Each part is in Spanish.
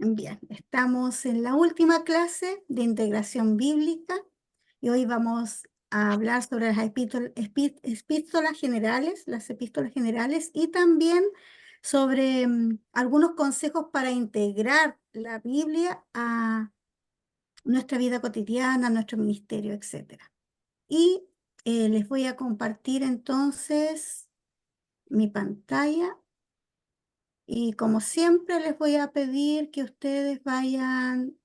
Bien, estamos en la última clase de integración bíblica y hoy vamos a hablar sobre las epístolas generales, las epístolas generales y también sobre algunos consejos para integrar la Biblia a nuestra vida cotidiana, a nuestro ministerio, etc. Y les voy a compartir entonces mi pantalla. Y como siempre les voy a pedir que ustedes vayan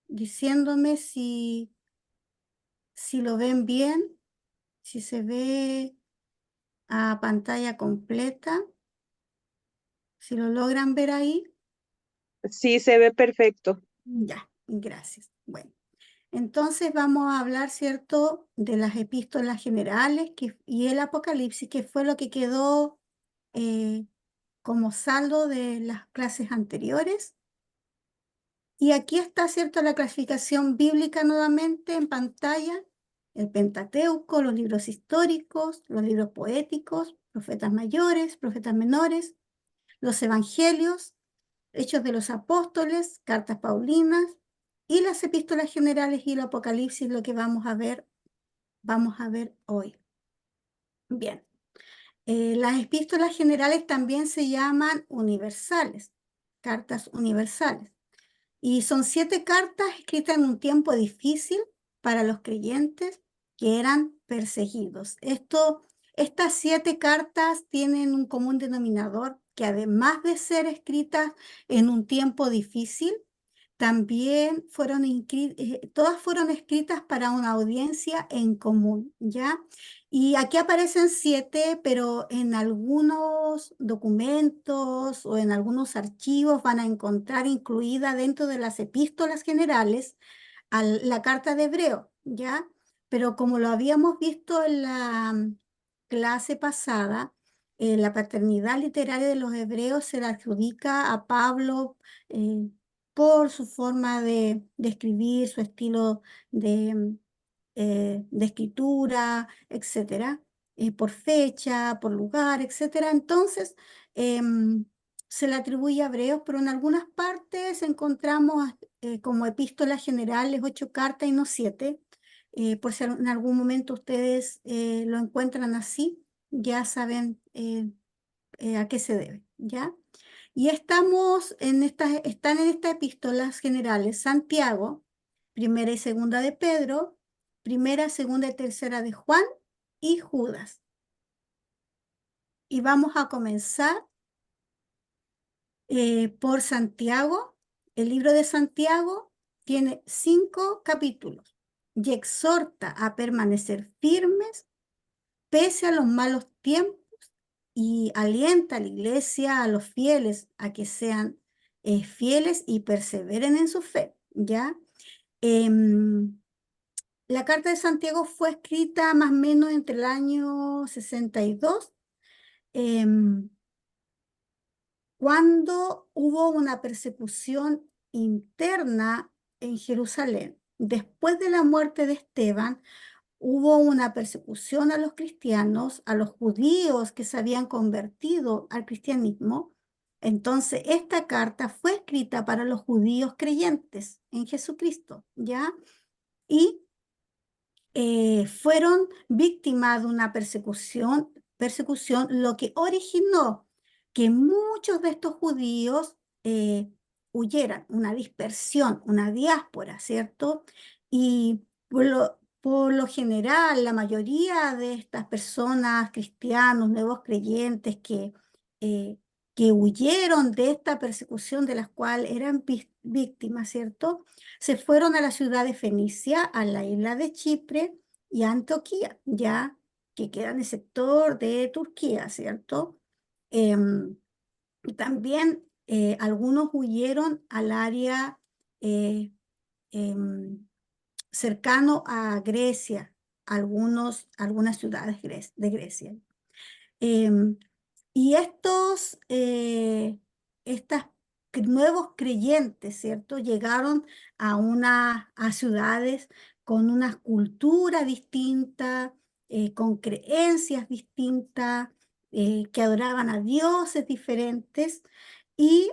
diciéndome si lo ven bien, si se ve a pantalla completa, si lo logran ver ahí. Sí, se ve perfecto. Ya, gracias. Bueno, entonces vamos a hablar, ¿cierto?, de las epístolas generales y el Apocalipsis, que fue lo que quedó eh, como saldo de las clases anteriores. Y aquí está, ¿cierto?, la clasificación bíblica nuevamente en pantalla: el Pentateuco, los libros históricos, los libros poéticos, profetas mayores, profetas menores, los evangelios, hechos de los apóstoles, cartas paulinas y las epístolas generales y el Apocalipsis, lo que vamos a ver hoy. Bien, las epístolas generales también se llaman universales, cartas universales. Y son 7 cartas escritas en un tiempo difícil para los creyentes que eran perseguidos. Estas 7 cartas tienen un común denominador, que además de ser escritas en un tiempo difícil, también todas fueron escritas para una audiencia en común, ¿ya? Y aquí aparecen 7, pero en algunos documentos o en algunos archivos van a encontrar incluida dentro de las epístolas generales la carta de Hebreo, ¿ya? Pero como lo habíamos visto en la clase pasada, la paternidad literaria de los hebreos se la adjudica a Pablo, por su forma de escribir, su estilo de escritura, etcétera, por fecha, por lugar, etcétera. Entonces, se le atribuye a Hebreos, pero en algunas partes encontramos como epístolas generales 8 cartas y no 7. Por si en algún momento ustedes lo encuentran así, ya saben a qué se debe, ¿ya? Y están en estas epístolas generales Santiago, primera y segunda de Pedro, primera, segunda y tercera de Juan y Judas. Y vamos a comenzar por Santiago. El libro de Santiago tiene 5 capítulos y exhorta a permanecer firmes pese a los malos tiempos y alienta a la iglesia, a los fieles, a que sean fieles y perseveren en su fe, ¿ya? La carta de Santiago fue escrita más o menos entre el año 62, cuando hubo una persecución interna en Jerusalén. Después de la muerte de Esteban, hubo una persecución a los cristianos, a los judíos que se habían convertido al cristianismo. Entonces, esta carta fue escrita para los judíos creyentes en Jesucristo, ¿ya? Y fueron víctimas de una persecución, lo que originó que muchos de estos judíos huyeran, una dispersión, una diáspora, ¿cierto? Y por lo general, la mayoría de estas personas, cristianos, nuevos creyentes eh, que huyeron de esta persecución de las cuales eran víctimas, ¿cierto?, se fueron a la ciudad de Fenicia, a la isla de Chipre y a Antioquía, ya que queda en el sector de Turquía, ¿cierto? También algunos huyeron al área eh, em, cercano a Grecia, algunas ciudades de Grecia. Em, y estas nuevos creyentes, ¿cierto?, llegaron a ciudades con una cultura distinta, con creencias distintas, que adoraban a dioses diferentes. Y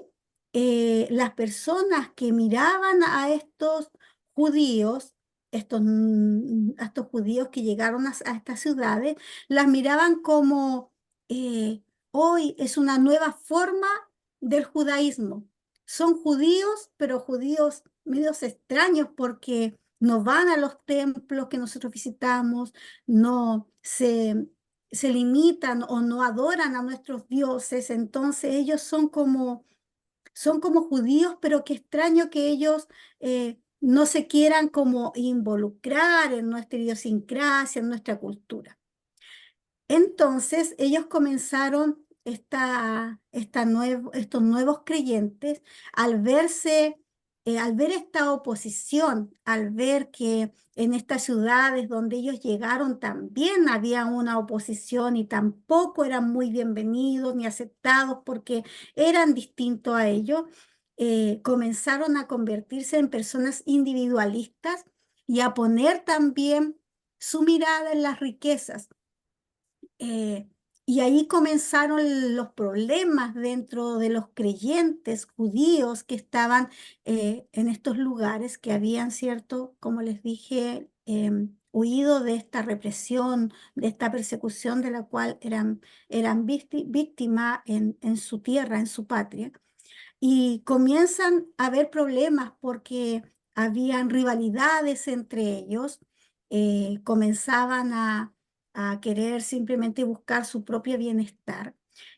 las personas que miraban a estos judíos, a estos judíos que llegaron a estas ciudades, las miraban como hoy es una nueva forma del judaísmo. Son judíos, pero judíos medios extraños porque no van a los templos que nosotros visitamos, no se limitan o no adoran a nuestros dioses, entonces ellos son como judíos, pero qué extraño que ellos no se quieran como involucrar en nuestra idiosincrasia, en nuestra cultura. Entonces ellos comenzaron estos nuevos creyentes al verse, al ver esta oposición, al ver que en estas ciudades donde ellos llegaron también había una oposición y tampoco eran muy bienvenidos ni aceptados porque eran distintos a ellos, comenzaron a convertirse en personas individualistas y a poner también su mirada en las riquezas. Eh, y ahí comenzaron los problemas dentro de los creyentes judíos que estaban en estos lugares, que habían, cierto, como les dije, huido de esta represión, de esta persecución de la cual eran víctimas en su tierra, en su patria. Y comienzan a haber problemas porque habían rivalidades entre ellos, comenzaban a querer simplemente buscar su propio bienestar.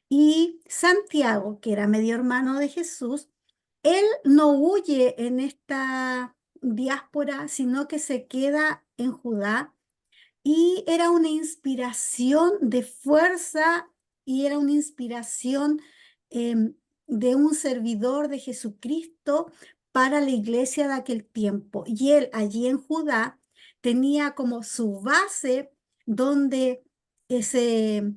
Y Santiago, que era medio hermano de Jesús, él no huye en esta diáspora, sino que se queda en Judá y era una inspiración de fuerza y era una inspiración de un servidor de Jesucristo para la iglesia de aquel tiempo. Y él allí en Judá tenía como su base donde se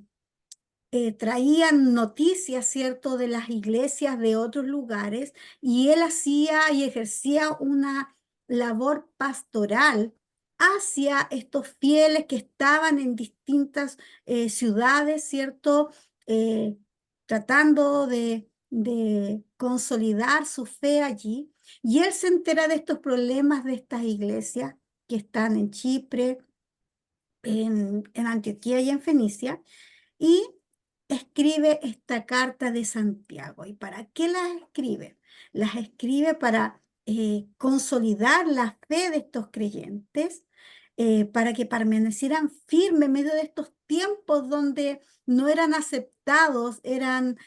traían noticias, ¿cierto?, de las iglesias de otros lugares y él hacía y ejercía una labor pastoral hacia estos fieles que estaban en distintas ciudades, ¿cierto? Eh, Tratando de consolidar su fe allí. Y él se entera de estos problemas de estas iglesias que están en Chipre, en Antioquía y en Fenicia, y escribe esta carta de Santiago. ¿Y para qué las escribe? Las escribe para consolidar la fe de estos creyentes, para que permanecieran firmes en medio de estos tiempos donde no eran aceptados, eran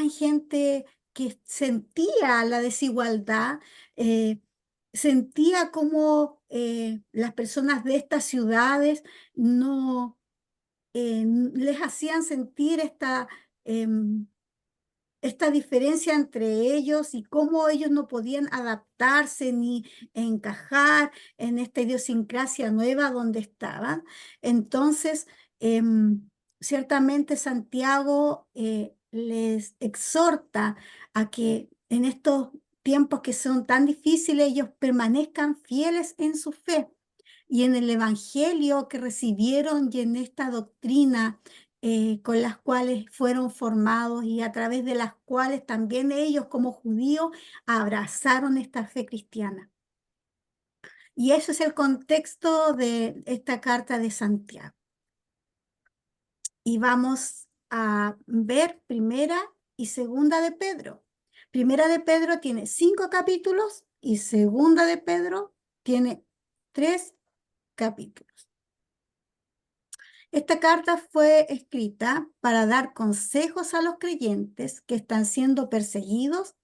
gente que sentía la desigualdad, eh, sentía como las personas de estas ciudades no les hacían sentir em, esta diferencia entre ellos y cómo ellos no podían adaptarse ni encajar en esta idiosincrasia nueva donde estaban. Entonces, ciertamente Santiago les exhorta a que en estos tiempos que son tan difíciles ellos permanezcan fieles en su fe y en el evangelio que recibieron y en esta doctrina con las cuales fueron formados y a través de las cuales también ellos como judíos abrazaron esta fe cristiana. Y eso es el contexto de esta carta de Santiago. Y vamos a ver primera y segunda de Pedro. Primera de Pedro tiene 5 capítulos y segunda de Pedro tiene 3 capítulos. Esta carta fue escrita para dar consejos a los creyentes que están siendo perseguidos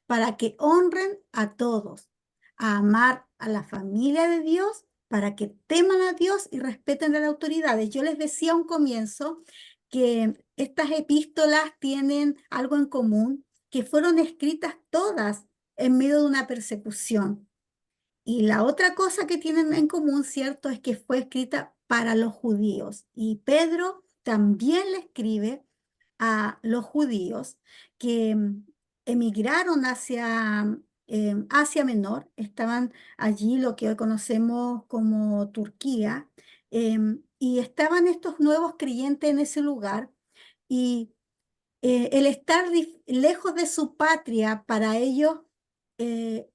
para que honren a todos, a amar a la familia de Dios, para que teman a Dios y respeten a las autoridades. Yo les decía a un comienzo que estas epístolas tienen algo en común, que fueron escritas todas en medio de una persecución. Y la otra cosa que tienen en común, ¿cierto?, es que fue escrita para los judíos. Y Pedro también le escribe a los judíos que emigraron hacia Asia Menor, estaban allí lo que hoy conocemos como Turquía, y estaban estos nuevos creyentes en ese lugar y el estar lejos de su patria para ellos eh,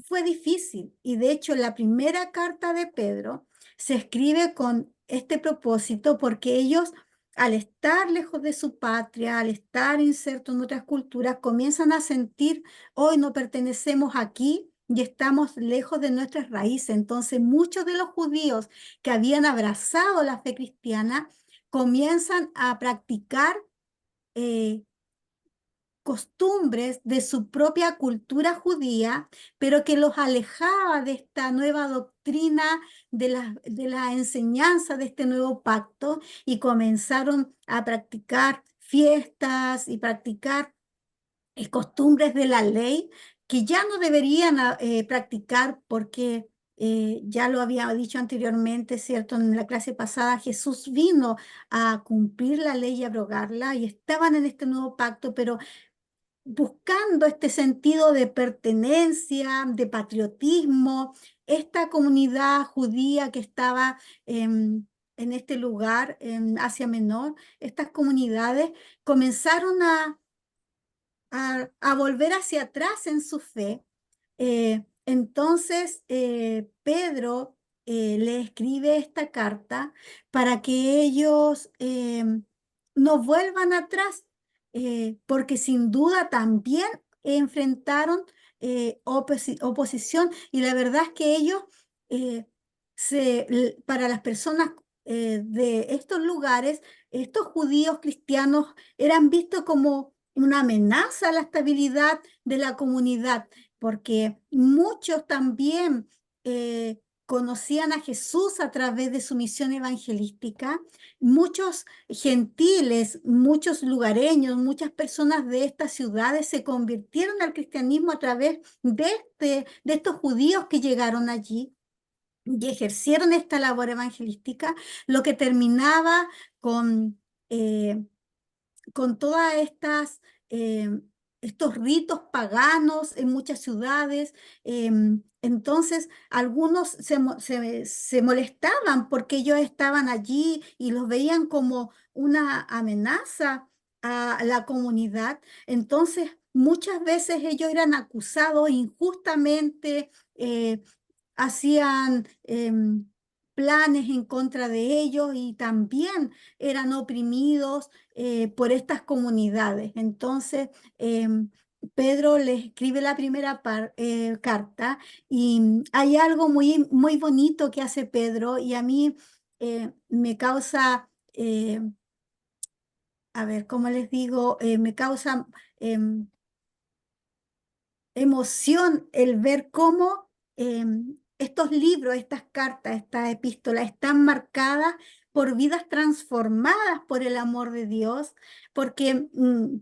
fue difícil. Y de hecho, la primera carta de Pedro se escribe con este propósito porque ellos, al estar lejos de su patria, al estar insertos en otras culturas, comienzan a sentir, hoy no pertenecemos aquí y estamos lejos de nuestras raíces. Entonces, muchos de los judíos que habían abrazado la fe cristiana comienzan a practicar eh, costumbres de su propia cultura judía, pero que los alejaba de esta nueva doctrina, de la enseñanza de este nuevo pacto, y comenzaron a practicar fiestas y practicar costumbres de la ley que ya no deberían practicar porque ya lo había dicho anteriormente, ¿cierto? En la clase pasada, Jesús vino a cumplir la ley y abrogarla y estaban en este nuevo pacto, pero buscando este sentido de pertenencia, de patriotismo, esta comunidad judía que estaba en este lugar, en Asia Menor, estas comunidades comenzaron a volver hacia atrás en su fe. Entonces, Pedro le escribe esta carta para que ellos no vuelvan atrás, porque sin duda también enfrentaron oposición, y la verdad es que ellos, eh, para las personas de estos lugares, estos judíos cristianos eran vistos como una amenaza a la estabilidad de la comunidad, porque muchos también conocían a Jesús a través de su misión evangelística. Muchos gentiles, muchos lugareños, muchas personas de estas ciudades se convirtieron al cristianismo a través de estos judíos que llegaron allí y ejercieron esta labor evangelística, lo que terminaba con eh, con todas eh, estos ritos paganos en muchas ciudades. Entonces, algunos se molestaban porque ellos estaban allí y los veían como una amenaza a la comunidad. Entonces, muchas veces ellos eran acusados injustamente, hacían planes en contra de ellos y también eran oprimidos por estas comunidades. Entonces, Pedro les escribe la primera carta, y hay algo muy, muy bonito que hace Pedro, y a mí me causa, a ver, ¿cómo les digo? Me causa em, emoción el ver cómo estos libros, estas cartas, estas epístolas están marcadas por vidas transformadas por el amor de Dios, porque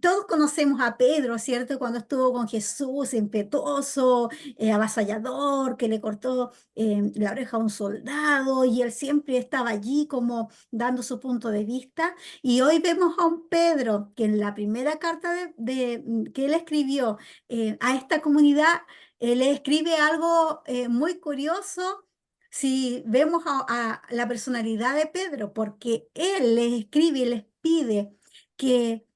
todos conocemos a Pedro, ¿cierto? Cuando estuvo con Jesús, impetuoso, avasallador, que le cortó la oreja a un soldado, y él siempre estaba allí como dando su punto de vista. Y hoy vemos a un Pedro que en la primera carta que él escribió a esta comunidad, le escribe algo muy curioso si vemos a la personalidad de Pedro, porque él les escribe y les pide que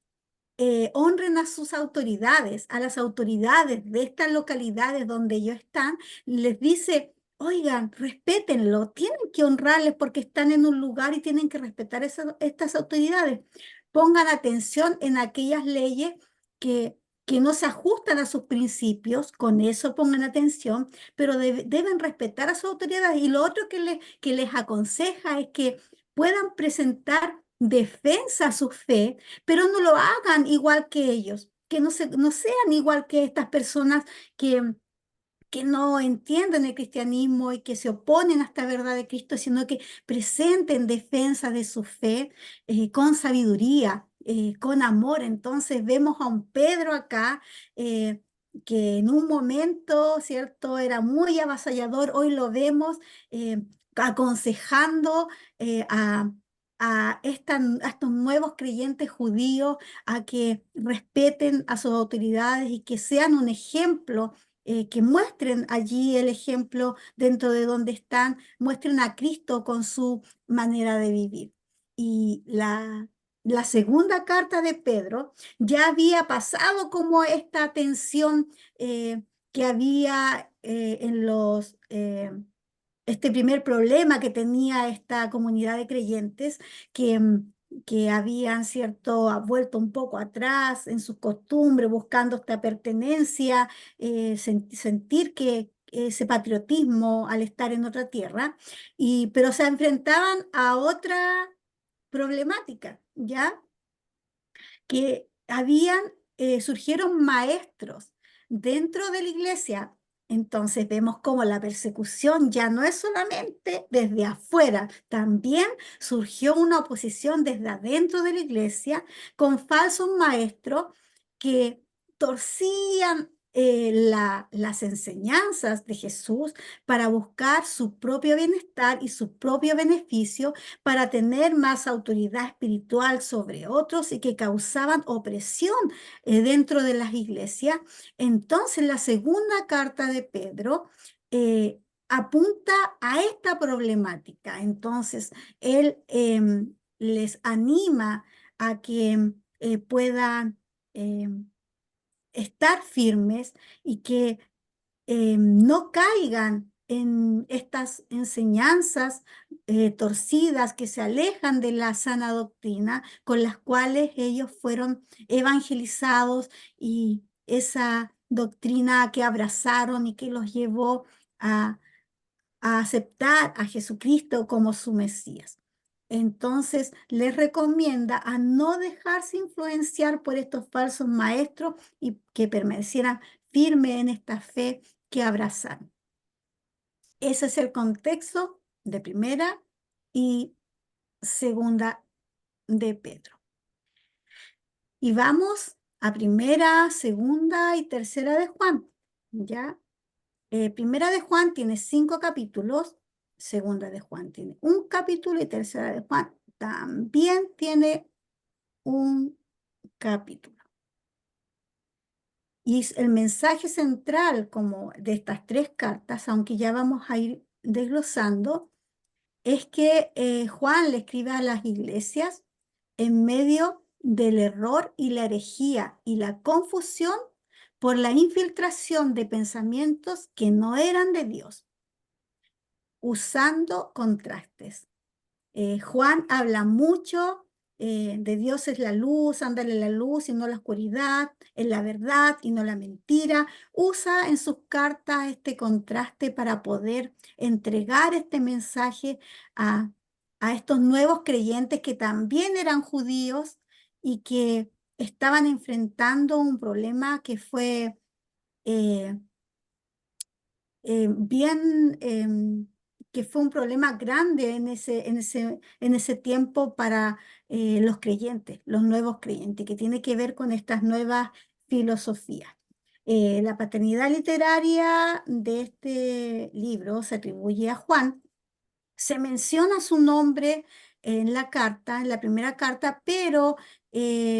honren a sus autoridades, a las autoridades de estas localidades donde ellos están. Les dice: oigan, respétenlo, tienen que honrarles porque están en un lugar y tienen que respetar estas autoridades. Pongan atención en aquellas leyes que, que no se ajustan a sus principios, con eso pongan atención, pero deben respetar a sus autoridades. Y lo otro que les aconseja es que puedan presentar defensa a su fe, pero no lo hagan igual que ellos, que no sean igual que estas personas que no entienden el cristianismo y que se oponen a esta verdad de Cristo, sino que presenten defensa de su fe con sabiduría, con amor. Entonces vemos a un Pedro acá que en un momento, ¿cierto?, era muy avasallador. Hoy lo vemos aconsejando a estos nuevos creyentes judíos a que respeten a sus autoridades y que sean un ejemplo, que muestren allí el ejemplo dentro de donde están, muestren a Cristo con su manera de vivir. Y la segunda carta de Pedro, ya había pasado como esta tensión que había este primer problema que tenía esta comunidad de creyentes, que, que habían, cierto, vuelto un poco atrás en sus costumbres, buscando esta pertenencia, sentir que ese patriotismo al estar en otra tierra, pero se enfrentaban a otra problemática, ¿ya? Que surgieron maestros dentro de la iglesia. Entonces vemos cómo la persecución ya no es solamente desde afuera, también surgió una oposición desde adentro de la iglesia con falsos maestros que torcían las enseñanzas de Jesús para buscar su propio bienestar y su propio beneficio, para tener más autoridad espiritual sobre otros y que causaban opresión dentro de las iglesias. Entonces, la segunda carta de Pedro apunta a esta problemática. Entonces, él les anima a que puedan estar firmes y que no caigan en estas enseñanzas torcidas que se alejan de la sana doctrina con las cuales ellos fueron evangelizados, y esa doctrina que abrazaron y que los llevó a, a aceptar a Jesucristo como su Mesías. Entonces les recomienda a no dejarse influenciar por estos falsos maestros y que permanecieran firmes en esta fe que abrazaron. Ese es el contexto de primera y segunda de Pedro. Y vamos a primera, segunda y tercera de Juan, ¿ya? Primera de Juan tiene 5 capítulos, segunda de Juan tiene un capítulo y tercera de Juan también tiene un capítulo. Y el mensaje central como de estas 3 cartas, aunque ya vamos a ir desglosando, es que Juan le escribe a las iglesias en medio del error y la herejía y la confusión por la infiltración de pensamientos que no eran de Dios, usando contrastes. Juan habla mucho de Dios es la luz, ándale en la luz y no la oscuridad, en la verdad y no la mentira. Usa en sus cartas este contraste para poder entregar este mensaje a, a estos nuevos creyentes que también eran judíos y que estaban enfrentando un problema que fue eh, bien, que fue un problema grande en ese tiempo para los creyentes, los nuevos creyentes, que tiene que ver con estas nuevas filosofías. La paternidad literaria de este libro se atribuye a Juan. Se menciona su nombre en la carta, en la primera carta, pero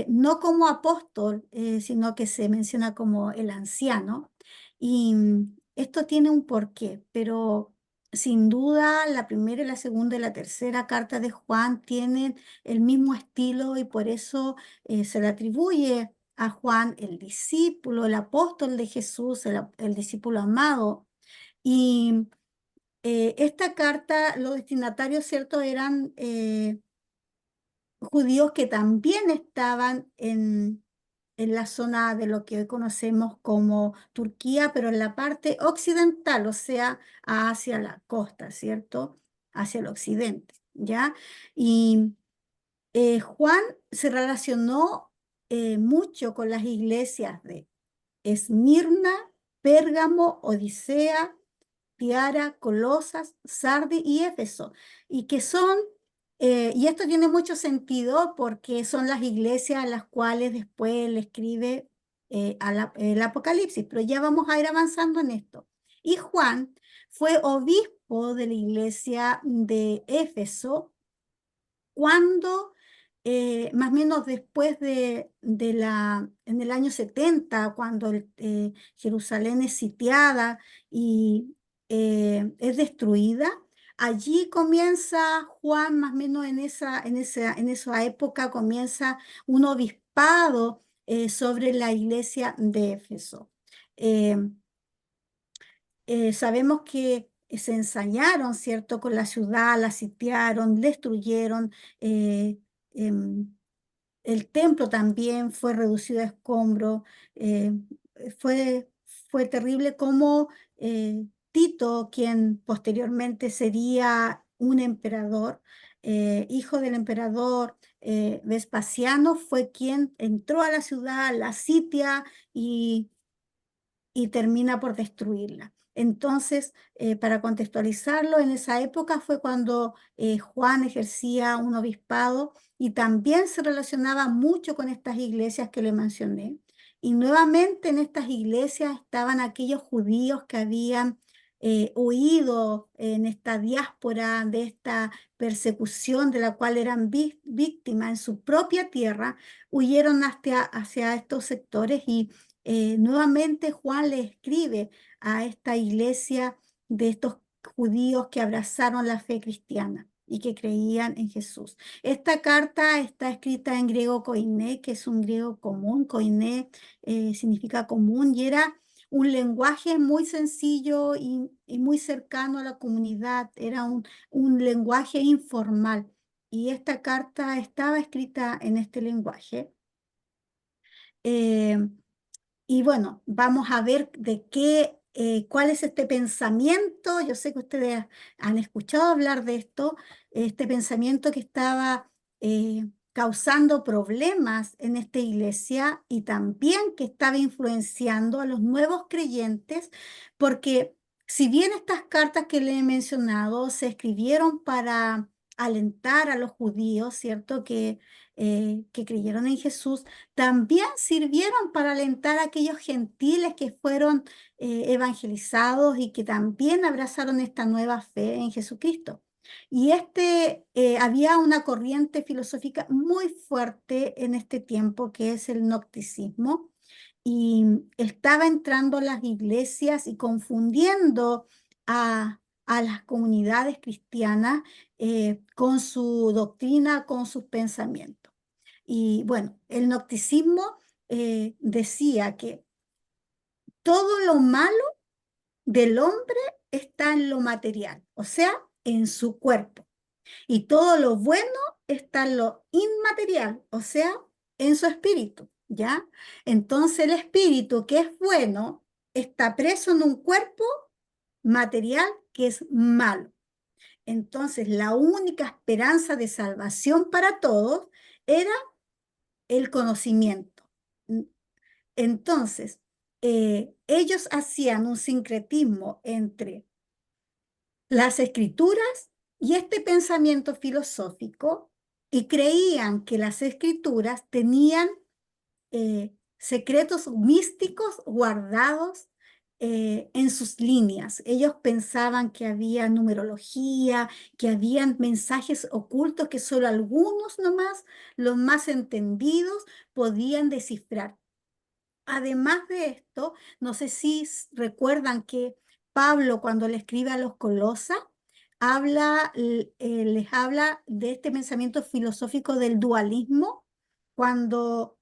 no como apóstol, sino que se menciona como el anciano. Y esto tiene un porqué, pero sin duda la primera y la segunda y la tercera carta de Juan tienen el mismo estilo, y por eso se le atribuye a Juan, el discípulo, el apóstol de Jesús, el discípulo amado. Y esta carta, los destinatarios, ¿cierto?, eran judíos que también estaban en la zona de lo que hoy conocemos como Turquía, pero en la parte occidental, o sea, hacia la costa, ¿cierto?, hacia el occidente, ¿ya? Y Juan se relacionó mucho con las iglesias de Esmirna, Pérgamo, Odisea, Tiara, Colosas, Sardi y Éfeso, y que son, y esto tiene mucho sentido porque son las iglesias a las cuales después le escribe el Apocalipsis, pero ya vamos a ir avanzando en esto. Y Juan fue obispo de la iglesia de Éfeso cuando, más o menos después en el año 70, cuando Jerusalén es sitiada y es destruida, allí comienza Juan, más o menos en esa época comienza un obispado sobre la iglesia de Éfeso. Eh, Sabemos que se ensañaron, ¿cierto?, con la ciudad, la sitiaron, destruyeron. eh, em, el templo también fue reducido a escombros. eh, fue, fue terrible como Tito, quien posteriormente sería un emperador, hijo del emperador Vespasiano, fue quien entró a la ciudad, la sitia y termina por destruirla. Entonces, para contextualizarlo, en esa época fue cuando Juan ejercía un obispado y también se relacionaba mucho con estas iglesias que le mencioné. Y nuevamente en estas iglesias estaban aquellos judíos que habían huido en esta diáspora de esta persecución de la cual eran víctimas en su propia tierra, huyeron hacia estos sectores y nuevamente Juan le escribe a esta iglesia de estos judíos que abrazaron la fe cristiana y que creían en Jesús. Esta carta está escrita en griego koiné, que es un griego común. Koiné significa común y era un lenguaje muy sencillo y muy cercano a la comunidad. Era un lenguaje informal y esta carta estaba escrita en este lenguaje. Eh, y bueno, vamos a ver cuál es este pensamiento. Yo sé que ustedes han escuchado hablar de esto, este pensamiento que estaba causando problemas en esta iglesia y también que estaba influenciando a los nuevos creyentes, porque si bien estas cartas que le he mencionado se escribieron para alentar a los judíos, ¿cierto? Que creyeron en Jesús, también sirvieron para alentar a aquellos gentiles que fueron evangelizados y que también abrazaron esta nueva fe en Jesucristo. Y había una corriente filosófica muy fuerte en este tiempo que es el gnosticismo y estaba entrando a las iglesias y confundiendo a las comunidades cristianas con su doctrina, con sus pensamientos. Y bueno, el gnosticismo decía que todo lo malo del hombre está en lo material, o sea, en su cuerpo. Y todo lo bueno está en lo inmaterial, o sea, en su espíritu, ¿ya? Entonces el espíritu que es bueno está preso en un cuerpo material que es malo. Entonces la única esperanza de salvación para todos era el conocimiento. Entonces, ellos hacían un sincretismo entre las escrituras y este pensamiento filosófico y creían que las escrituras tenían secretos místicos guardados en sus líneas. Ellos pensaban que había numerología, que habían mensajes ocultos que solo algunos nomás, los más entendidos, podían descifrar. Además de esto, no sé si recuerdan que Pablo, cuando le escribe a los Colosas, les habla de este pensamiento filosófico del dualismo, cuando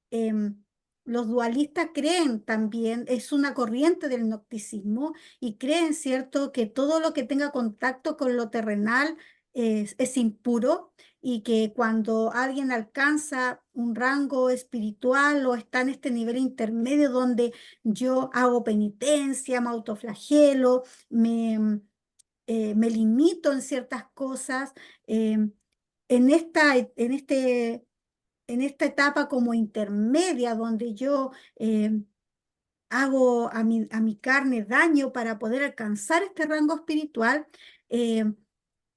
los dualistas creen también, es una corriente del gnosticismo, y creen, ¿cierto?, que todo lo que tenga contacto con lo terrenal es impuro y que cuando alguien alcanza un rango espiritual o está en este nivel intermedio donde yo hago penitencia, me autoflagelo, me limito en ciertas cosas, eh, en esta etapa como intermedia donde yo hago a mi carne daño para poder alcanzar este rango espiritual, eh,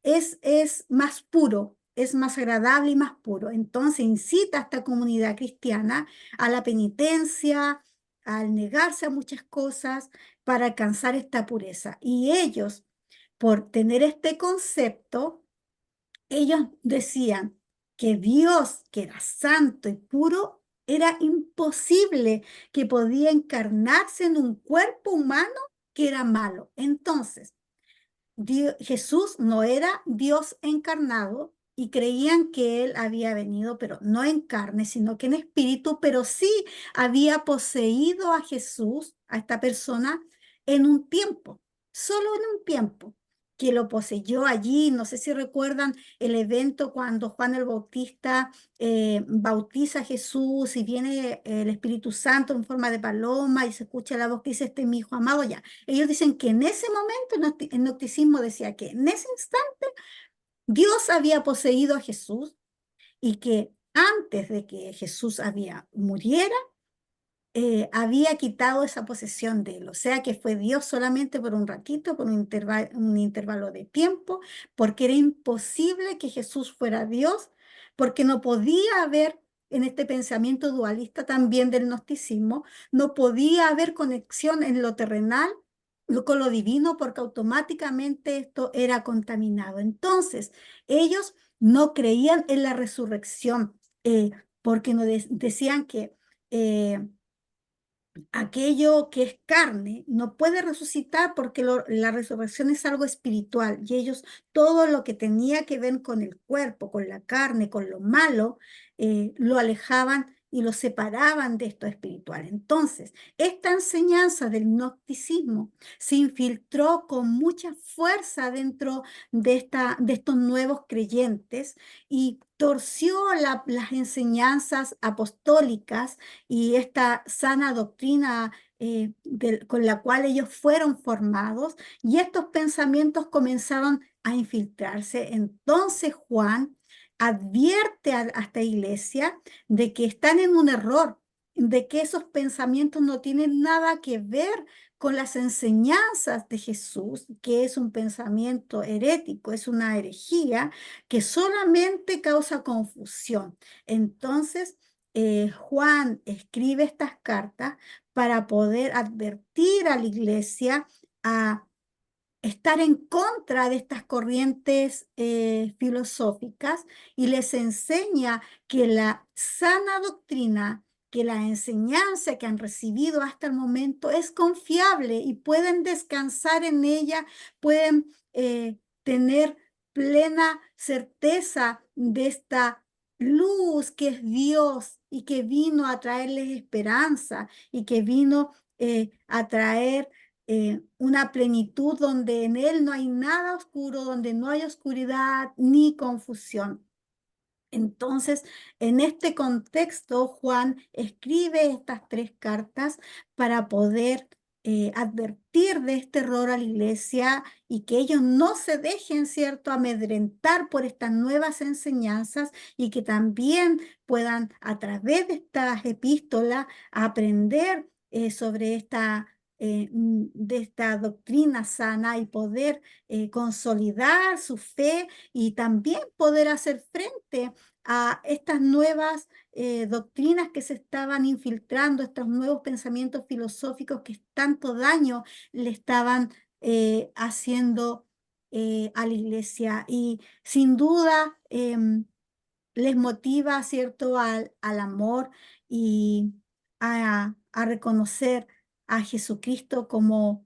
es más puro, es más agradable y más puro. Entonces incita a esta comunidad cristiana a la penitencia, al negarse a muchas cosas para alcanzar esta pureza. Y ellos, por tener este concepto, ellos decían que Dios, que era santo y puro, era imposible que podía encarnarse en un cuerpo humano que era malo. Entonces, Jesús no era Dios encarnado y creían que él había venido, pero no en carne, sino que en espíritu, pero sí había poseído a Jesús, a esta persona, en un tiempo, solo en un tiempo, que lo poseyó allí. No sé si recuerdan el evento cuando Juan el Bautista bautiza a Jesús y viene el Espíritu Santo en forma de paloma y se escucha la voz que dice, este es mi hijo amado, ya. Ellos dicen que en ese momento el gnosticismo decía que en ese instante Dios había poseído a Jesús y que antes de que Jesús muriera, había quitado esa posesión de él. O sea que fue Dios solamente por un ratito, por un intervalo de tiempo, porque era imposible que Jesús fuera Dios, porque no podía haber, en este pensamiento dualista también del gnosticismo, no podía haber conexión en lo terrenal con lo divino, porque automáticamente esto era contaminado. Entonces, ellos no creían en la resurrección, porque no decían que aquello que es carne no puede resucitar porque la resurrección es algo espiritual y ellos todo lo que tenía que ver con el cuerpo, con la carne, con lo malo, lo alejaban y lo separaban de esto espiritual. Entonces, esta enseñanza del gnosticismo se infiltró con mucha fuerza dentro de estos nuevos creyentes y torció las enseñanzas apostólicas y esta sana doctrina con la cual ellos fueron formados, y estos pensamientos comenzaron a infiltrarse. Entonces Juan advierte a esta iglesia de que están en un error, de que esos pensamientos no tienen nada que ver con las enseñanzas de Jesús, que es un pensamiento herético, es una herejía que solamente causa confusión. Entonces, Juan escribe estas cartas para poder advertir a la iglesia a estar en contra de estas corrientes filosóficas y les enseña que la sana doctrina, que la enseñanza que han recibido hasta el momento es confiable y pueden descansar en ella, pueden tener plena certeza de esta luz que es Dios y que vino a traerles esperanza y que vino a traer una plenitud donde en Él no hay nada oscuro, donde no hay oscuridad ni confusión. Entonces, en este contexto, Juan escribe estas tres cartas para poder advertir de este error a la iglesia y que ellos no se dejen, ¿cierto?, amedrentar por estas nuevas enseñanzas y que también puedan, a través de estas epístolas, aprender sobre de esta doctrina sana y poder consolidar su fe y también poder hacer frente a estas nuevas doctrinas que se estaban infiltrando, estos nuevos pensamientos filosóficos que tanto daño le estaban haciendo a la iglesia. Y sin duda les motiva, ¿cierto?, al amor y a reconocer a Jesucristo como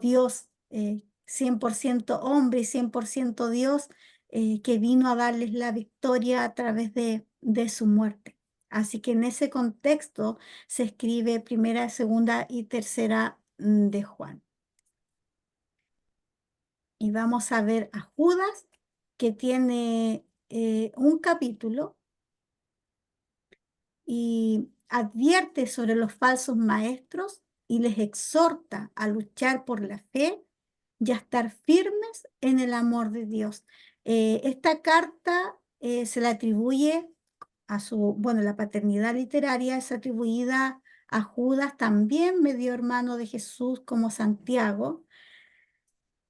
Dios, 100% hombre y 100% Dios, que vino a darles la victoria a través de su muerte. Así que en ese contexto se escribe primera, segunda y tercera de Juan. Y vamos a ver a Judas, que tiene un capítulo y advierte sobre los falsos maestros y les exhorta a luchar por la fe y a estar firmes en el amor de Dios. Esta carta se le atribuye bueno, la paternidad literaria es atribuida a Judas, también medio hermano de Jesús como Santiago.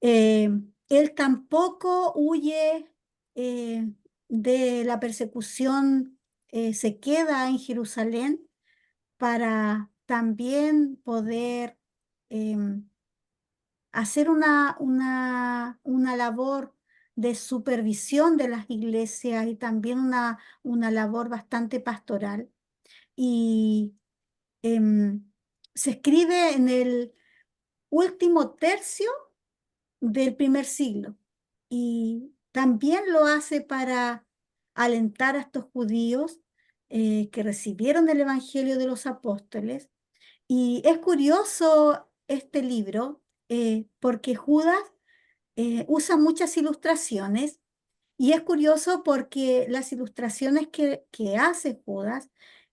Eh, Él tampoco huye de la persecución, se queda en Jerusalén para también poder hacer una labor de supervisión de las iglesias y también una labor bastante pastoral. Y se escribe en el último tercio del primer siglo. Y también lo hace para alentar a estos judíos que recibieron el Evangelio de los apóstoles. Y es curioso este libro porque Judas usa muchas ilustraciones y es curioso porque las ilustraciones que hace Judas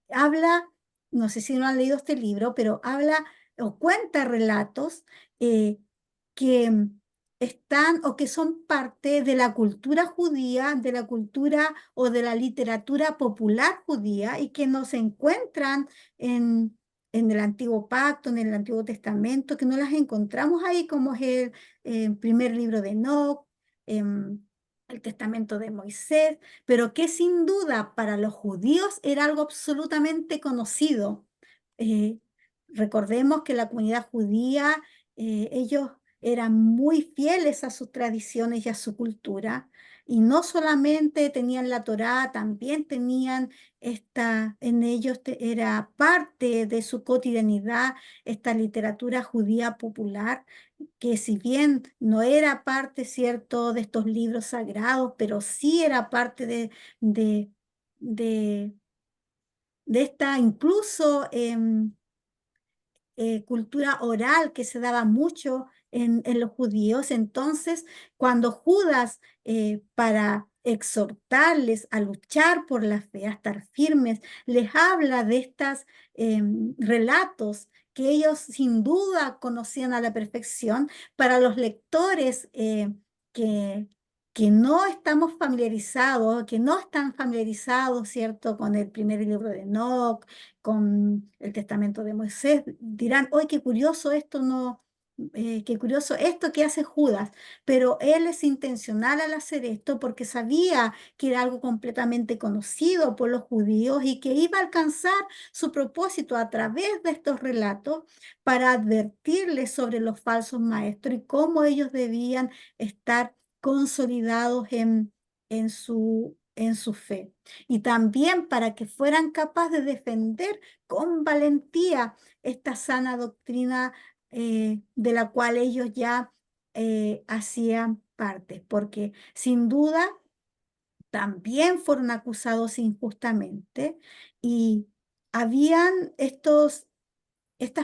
habla, no sé si no han leído este libro, pero habla o cuenta relatos eh, que están o que son parte de la cultura judía, de la cultura o de la literatura popular judía y que no se encuentran en el Antiguo Pacto, en el Antiguo Testamento, que no las encontramos ahí, como es el primer libro de Enoc, el Testamento de Moisés, pero que sin duda para los judíos era algo absolutamente conocido. Eh, Recordemos que la comunidad judía, ellos eran muy fieles a sus tradiciones y a su cultura, y no solamente tenían la Torá, también tenían en ellos era parte de su cotidianidad esta literatura judía popular que si bien no era parte, ¿cierto?, de estos libros sagrados, pero sí era parte de, de, de esta incluso cultura oral que se daba mucho en los judíos. Entonces, cuando Judas, para exhortarles a luchar por la fe, a estar firmes, les habla de estos relatos que ellos sin duda conocían a la perfección, para los lectores que, que no estamos familiarizados, que no están familiarizados, ¿cierto?, con el primer libro de Enoc, con el testamento de Moisés, dirán, ¡ay, qué curioso esto no! Qué curioso esto que hace Judas, pero él es intencional al hacer esto porque sabía que era algo completamente conocido por los judíos y que iba a alcanzar su propósito a través de estos relatos para advertirles sobre los falsos maestros y cómo ellos debían estar consolidados en su fe y también para que fueran capaces de defender con valentía esta sana doctrina de la cual ellos ya hacían parte, porque sin duda también fueron acusados injustamente y habían estas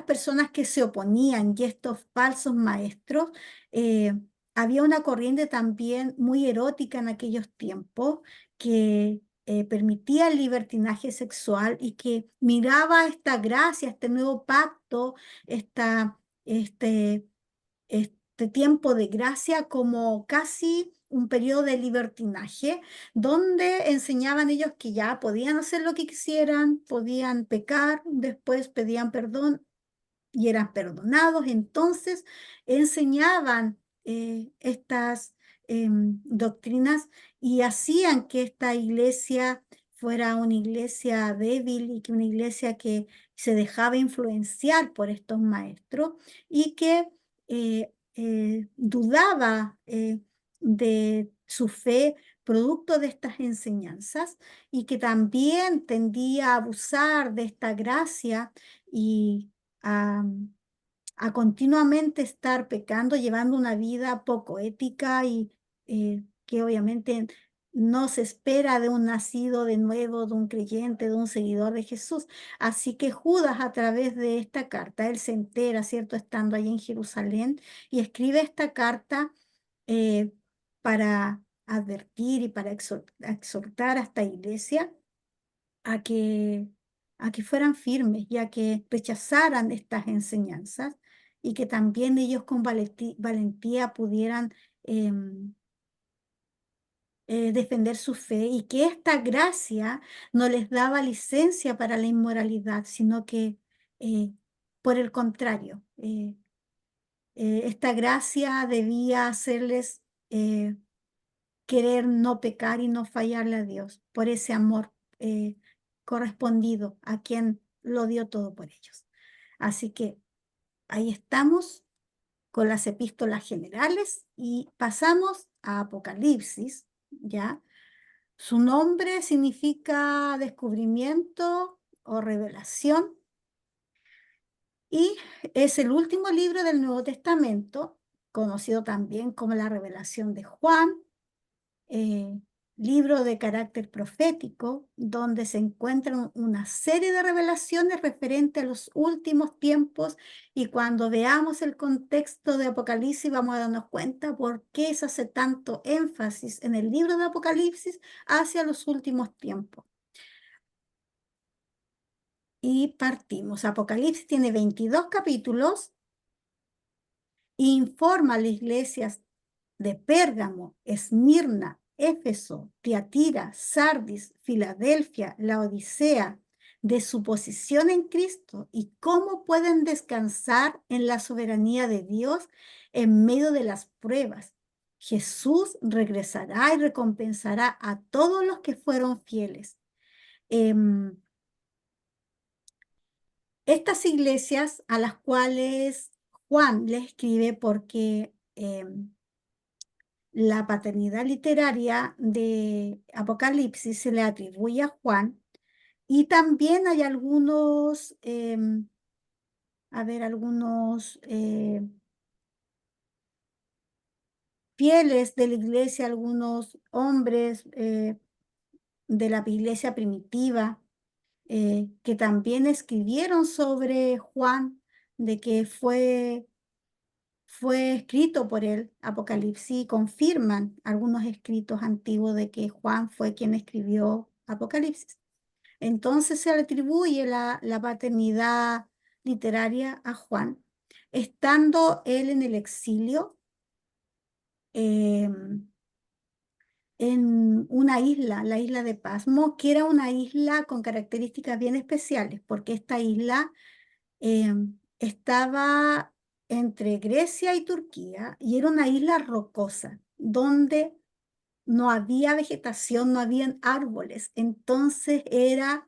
personas que se oponían y estos falsos maestros, eh, había una corriente también muy erótica en aquellos tiempos que permitía el libertinaje sexual y que miraba esta gracia, este nuevo pacto, este, este tiempo de gracia como casi un periodo de libertinaje, donde enseñaban ellos que ya podían hacer lo que quisieran, podían pecar, después pedían perdón y eran perdonados, entonces enseñaban estas doctrinas y hacían que esta iglesia fuera una iglesia débil y que una iglesia que se dejaba influenciar por estos maestros y que dudaba de su fe producto de estas enseñanzas y que también tendía a abusar de esta gracia y a, a continuamente estar pecando, llevando una vida poco ética y que obviamente no se espera de un nacido de nuevo, de un creyente, de un seguidor de Jesús. Así que Judas a través de esta carta, él se entera, ¿cierto?, estando allí en Jerusalén y escribe esta carta eh, para advertir y para exhortar a esta iglesia a que, a que fueran firmes y a que rechazaran estas enseñanzas y que también ellos con valentía pudieran em, defender su fe y que esta gracia no les daba licencia para la inmoralidad, sino que eh, por el contrario, esta gracia debía hacerles querer no pecar y no fallarle a Dios por ese amor eh, correspondido a quien lo dio todo por ellos. Así que ahí estamos con las epístolas generales y pasamos a Apocalipsis, ¿ya? Su nombre significa descubrimiento o revelación y es el último libro del Nuevo Testamento conocido también como la Revelación de Juan, libro de carácter profético, donde se encuentran una serie de revelaciones referentes a los últimos tiempos, y cuando veamos el contexto de Apocalipsis vamos a darnos cuenta por qué se hace tanto énfasis en el libro de Apocalipsis hacia los últimos tiempos. Y partimos. Apocalipsis tiene 22 capítulos, informa a las iglesias de Pérgamo, Esmirna, Éfeso, Tiatira, Sardis, Filadelfia, la Odisea, de su posición en Cristo y cómo pueden descansar en la soberanía de Dios en medio de las pruebas. Jesús regresará y recompensará a todos los que fueron fieles. Estas iglesias a las cuales Juan le escribe, porque la paternidad literaria de Apocalipsis se le atribuye a Juan, y también hay algunos, algunos fieles de la iglesia, algunos hombres de la iglesia primitiva, que también escribieron sobre Juan, de que fue escrito por él, Apocalipsis, y confirman algunos escritos antiguos de que Juan fue quien escribió Apocalipsis. Entonces se le atribuye la paternidad literaria a Juan, estando él en el exilio, en una isla, la isla de Pasmo, que era una isla con características bien especiales, porque esta isla estaba entre Grecia y Turquía, y era una isla rocosa, donde no había vegetación, no habían árboles. Entonces era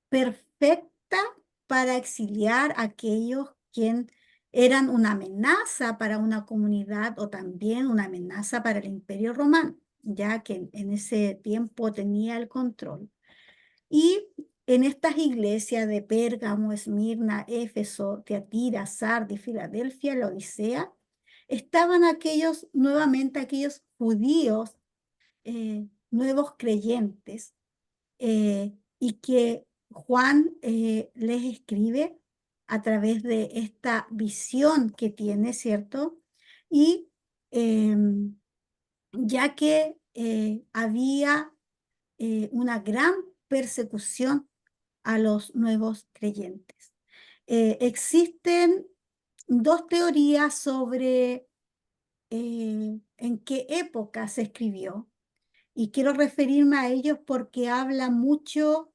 perfecta para exiliar a aquellos quien eran una amenaza para una comunidad, o también una amenaza para el Imperio Romano, ya que en ese tiempo tenía el control. Y en estas iglesias de Pérgamo, Esmirna, Éfeso, Tiatira, Sardis, Filadelfia, la Odisea, estaban nuevamente aquellos judíos, nuevos creyentes, y que Juan les escribe a través de esta visión que tiene, ¿cierto? Y ya que había una gran persecución a los nuevos creyentes. Existen dos teorías sobre en qué época se escribió, y quiero referirme a ellos porque habla mucho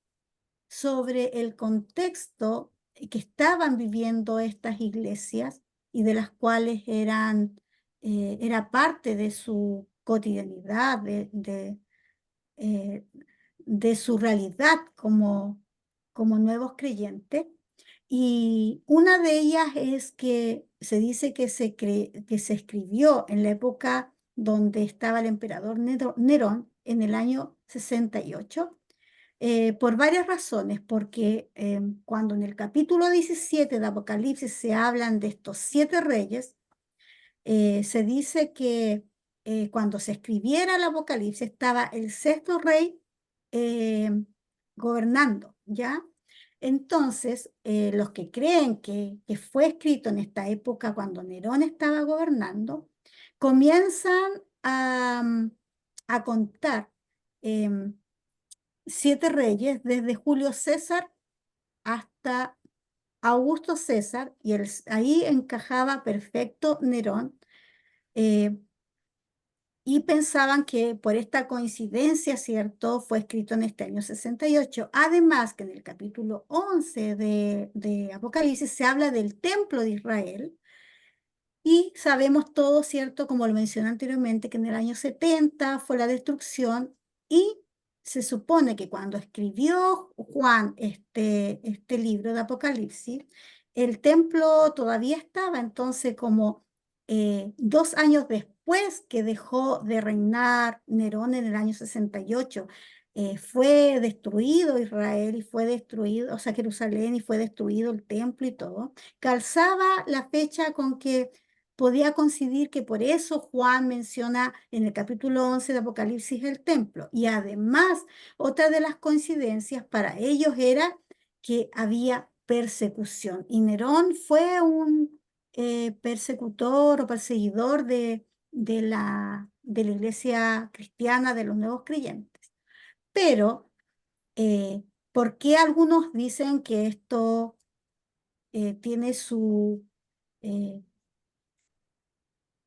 sobre el contexto que estaban viviendo estas iglesias, y de las cuales era parte de su cotidianidad, eh, de su realidad como nuevos creyentes. Y una de ellas es que se dice que que se escribió en la época donde estaba el emperador Nerón, en el año 68, por varias razones, porque cuando en el capítulo 17 de Apocalipsis se hablan de estos 7 reyes, se dice que cuando se escribiera el Apocalipsis estaba el sexto rey eh, gobernando, ¿ya? Entonces, los que creen que fue escrito en esta época cuando Nerón estaba gobernando, comienzan a contar 7 reyes, desde Julio César hasta Augusto César, y ahí encajaba perfecto Nerón, eh, y pensaban que por esta coincidencia, ¿cierto?, fue escrito en este año 68. Además que en el capítulo 11 de Apocalipsis se habla del templo de Israel, y sabemos todo, ¿cierto?, como lo mencioné anteriormente, que en el año 70 fue la destrucción, y se supone que cuando escribió Juan este libro de Apocalipsis, el templo todavía estaba. Entonces, como 2 años después que dejó de reinar Nerón en el año 68, fue destruido Israel, y fue destruido, o sea, Jerusalén, y fue destruido el templo y todo, calzaba la fecha con que podía coincidir que por eso Juan menciona en el capítulo 11 de Apocalipsis el templo. Y además, otra de las coincidencias para ellos era que había persecución. Y Nerón fue un persecutor o perseguidor de la iglesia cristiana, de los nuevos creyentes. Pero, ¿por qué algunos dicen que esto tiene eh,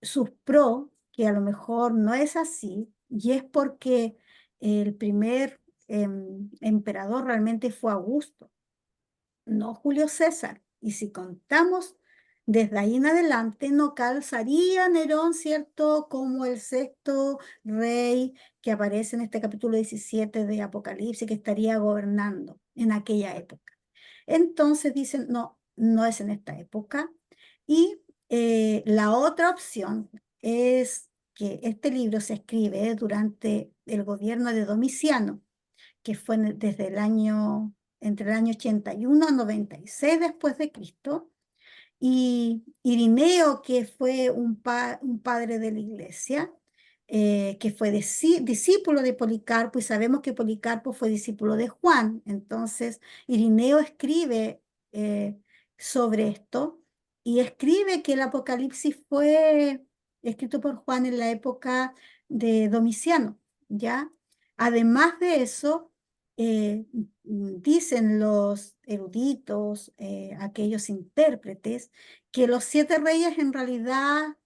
sus pros, que a lo mejor no es así? Y es porque el primer emperador realmente fue Augusto, no Julio César. Y si contamos desde ahí en adelante, no calzaría Nerón, ¿cierto?, como el sexto rey que aparece en este capítulo 17 de Apocalipsis, que estaría gobernando en aquella época. Entonces dicen, no, no es en esta época. Y la otra opción es que este libro se escribe durante el gobierno de Domiciano, que fue desde entre el año 81 a 96 después de Cristo, y Irineo, que fue un padre de la iglesia, que fue discípulo de Policarpo, y sabemos que Policarpo fue discípulo de Juan. Entonces, Irineo escribe sobre esto, y escribe que el Apocalipsis fue escrito por Juan en la época de Domiciano, ¿ya? Además de eso, dicen los eruditos, aquellos intérpretes, que los 7 reyes en realidad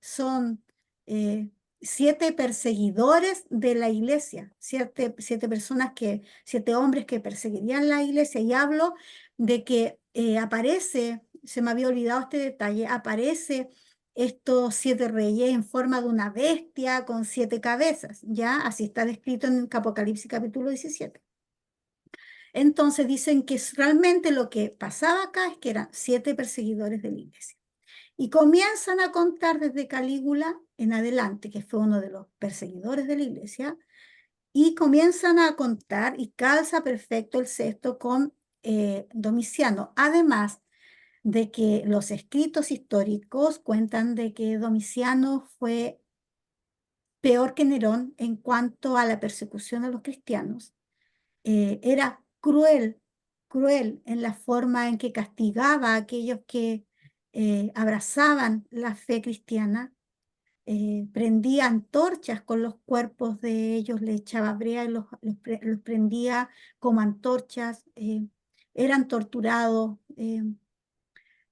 son eh, 7 perseguidores de la iglesia, 7 hombres que perseguirían la iglesia. Y hablo de que aparece, se me había olvidado este detalle, aparece estos 7 reyes en forma de una bestia con 7 cabezas, ¿ya? Así está descrito en Apocalipsis capítulo 17. Entonces dicen que realmente lo que pasaba acá es que eran 7 perseguidores de la iglesia. Y comienzan a contar desde Calígula en adelante, que fue uno de los perseguidores de la iglesia, y comienzan a contar, y calza perfecto el sexto con Domiciano. Además de que los escritos históricos cuentan de que Domiciano fue peor que Nerón en cuanto a la persecución a los cristianos. Era cruel, cruel en la forma en que castigaba a aquellos que abrazaban la fe cristiana. Prendía antorchas con los cuerpos de ellos, le echaba brea y los prendía como antorchas. Eran torturados.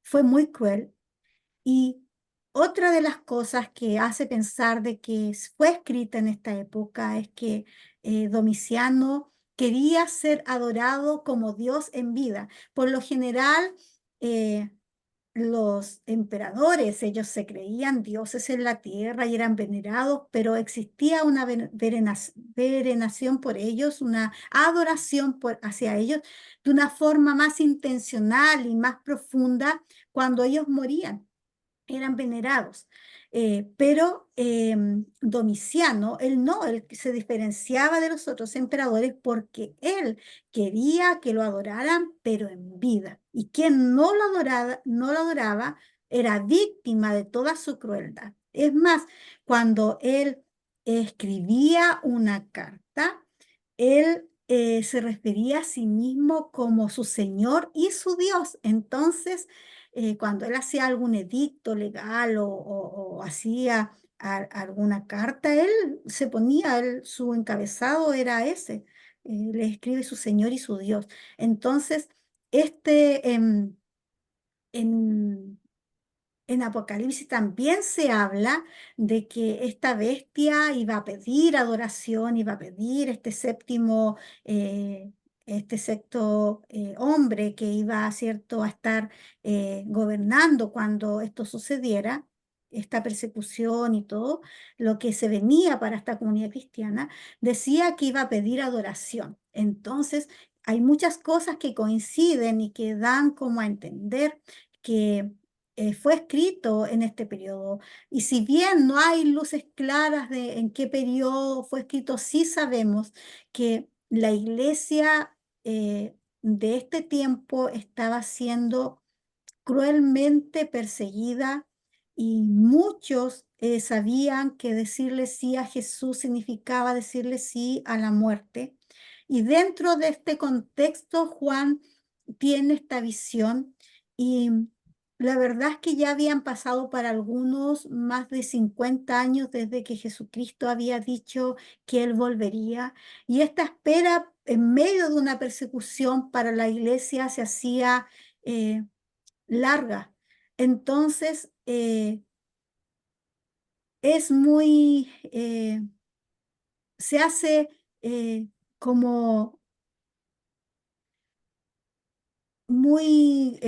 Fue muy cruel. Y otra de las cosas que hace pensar de que fue escrita en esta época es que Domiciano quería ser adorado como Dios en vida. Por lo general, eh, los emperadores, ellos se creían dioses en la tierra y eran venerados, pero existía una veneración por ellos, una adoración hacia ellos de una forma más intencional y más profunda cuando ellos morían, eran venerados. Pero Domiciano, él no, él se diferenciaba de los otros emperadores porque él quería que lo adoraran, pero en vida. Y quien no lo adoraba era víctima de toda su crueldad. Es más, cuando él escribía una carta, él se refería a sí mismo como su Señor y su Dios. Entonces, cuando él hacía algún edicto legal o hacía alguna carta, él se ponía, su encabezado era ese, le escribe su Señor y su Dios. Entonces, este, en, en Apocalipsis también se habla de que esta bestia iba a pedir adoración, iba a pedir este sexto hombre que iba, ¿cierto?, a estar gobernando cuando esto sucediera, esta persecución y todo lo que se venía para esta comunidad cristiana, decía que iba a pedir adoración. Entonces, hay muchas cosas que coinciden y que dan como a entender que fue escrito en este periodo. Y si bien no hay luces claras de en qué periodo fue escrito, sí sabemos que la iglesia de este tiempo estaba siendo cruelmente perseguida, y muchos sabían que decirle sí a Jesús significaba decirle sí a la muerte. Y dentro de este contexto, Juan tiene esta visión y la verdad es que ya habían pasado para algunos más de 50 años desde que Jesucristo había dicho que él volvería. Y esta espera en medio de una persecución para la iglesia se hacía larga. Entonces, es muy, se hace como muy,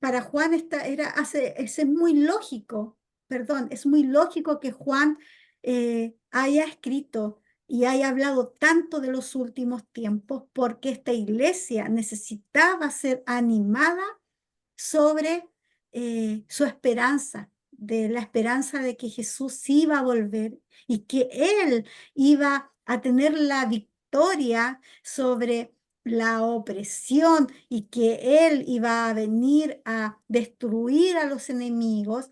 para Juan es muy lógico, perdón, es muy lógico que Juan haya escrito y haya hablado tanto de los últimos tiempos porque esta iglesia necesitaba ser animada sobre su esperanza, de la esperanza de que Jesús iba a volver y que Él iba a tener la victoria sobre la opresión y que Él iba a venir a destruir a los enemigos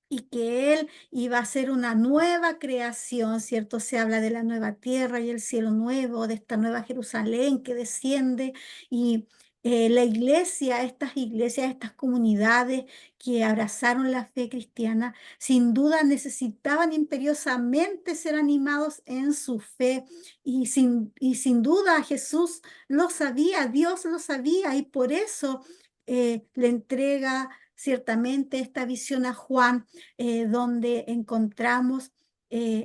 y que Él iba a hacer una nueva creación, ¿cierto? Se habla de la nueva tierra y el cielo nuevo, de esta nueva Jerusalén que desciende y la iglesia, estas iglesias, estas comunidades que abrazaron la fe cristiana, sin duda necesitaban imperiosamente ser animados en su fe y sin duda Jesús lo sabía, Dios lo sabía y por eso le entrega ciertamente esta visión a Juan donde encontramos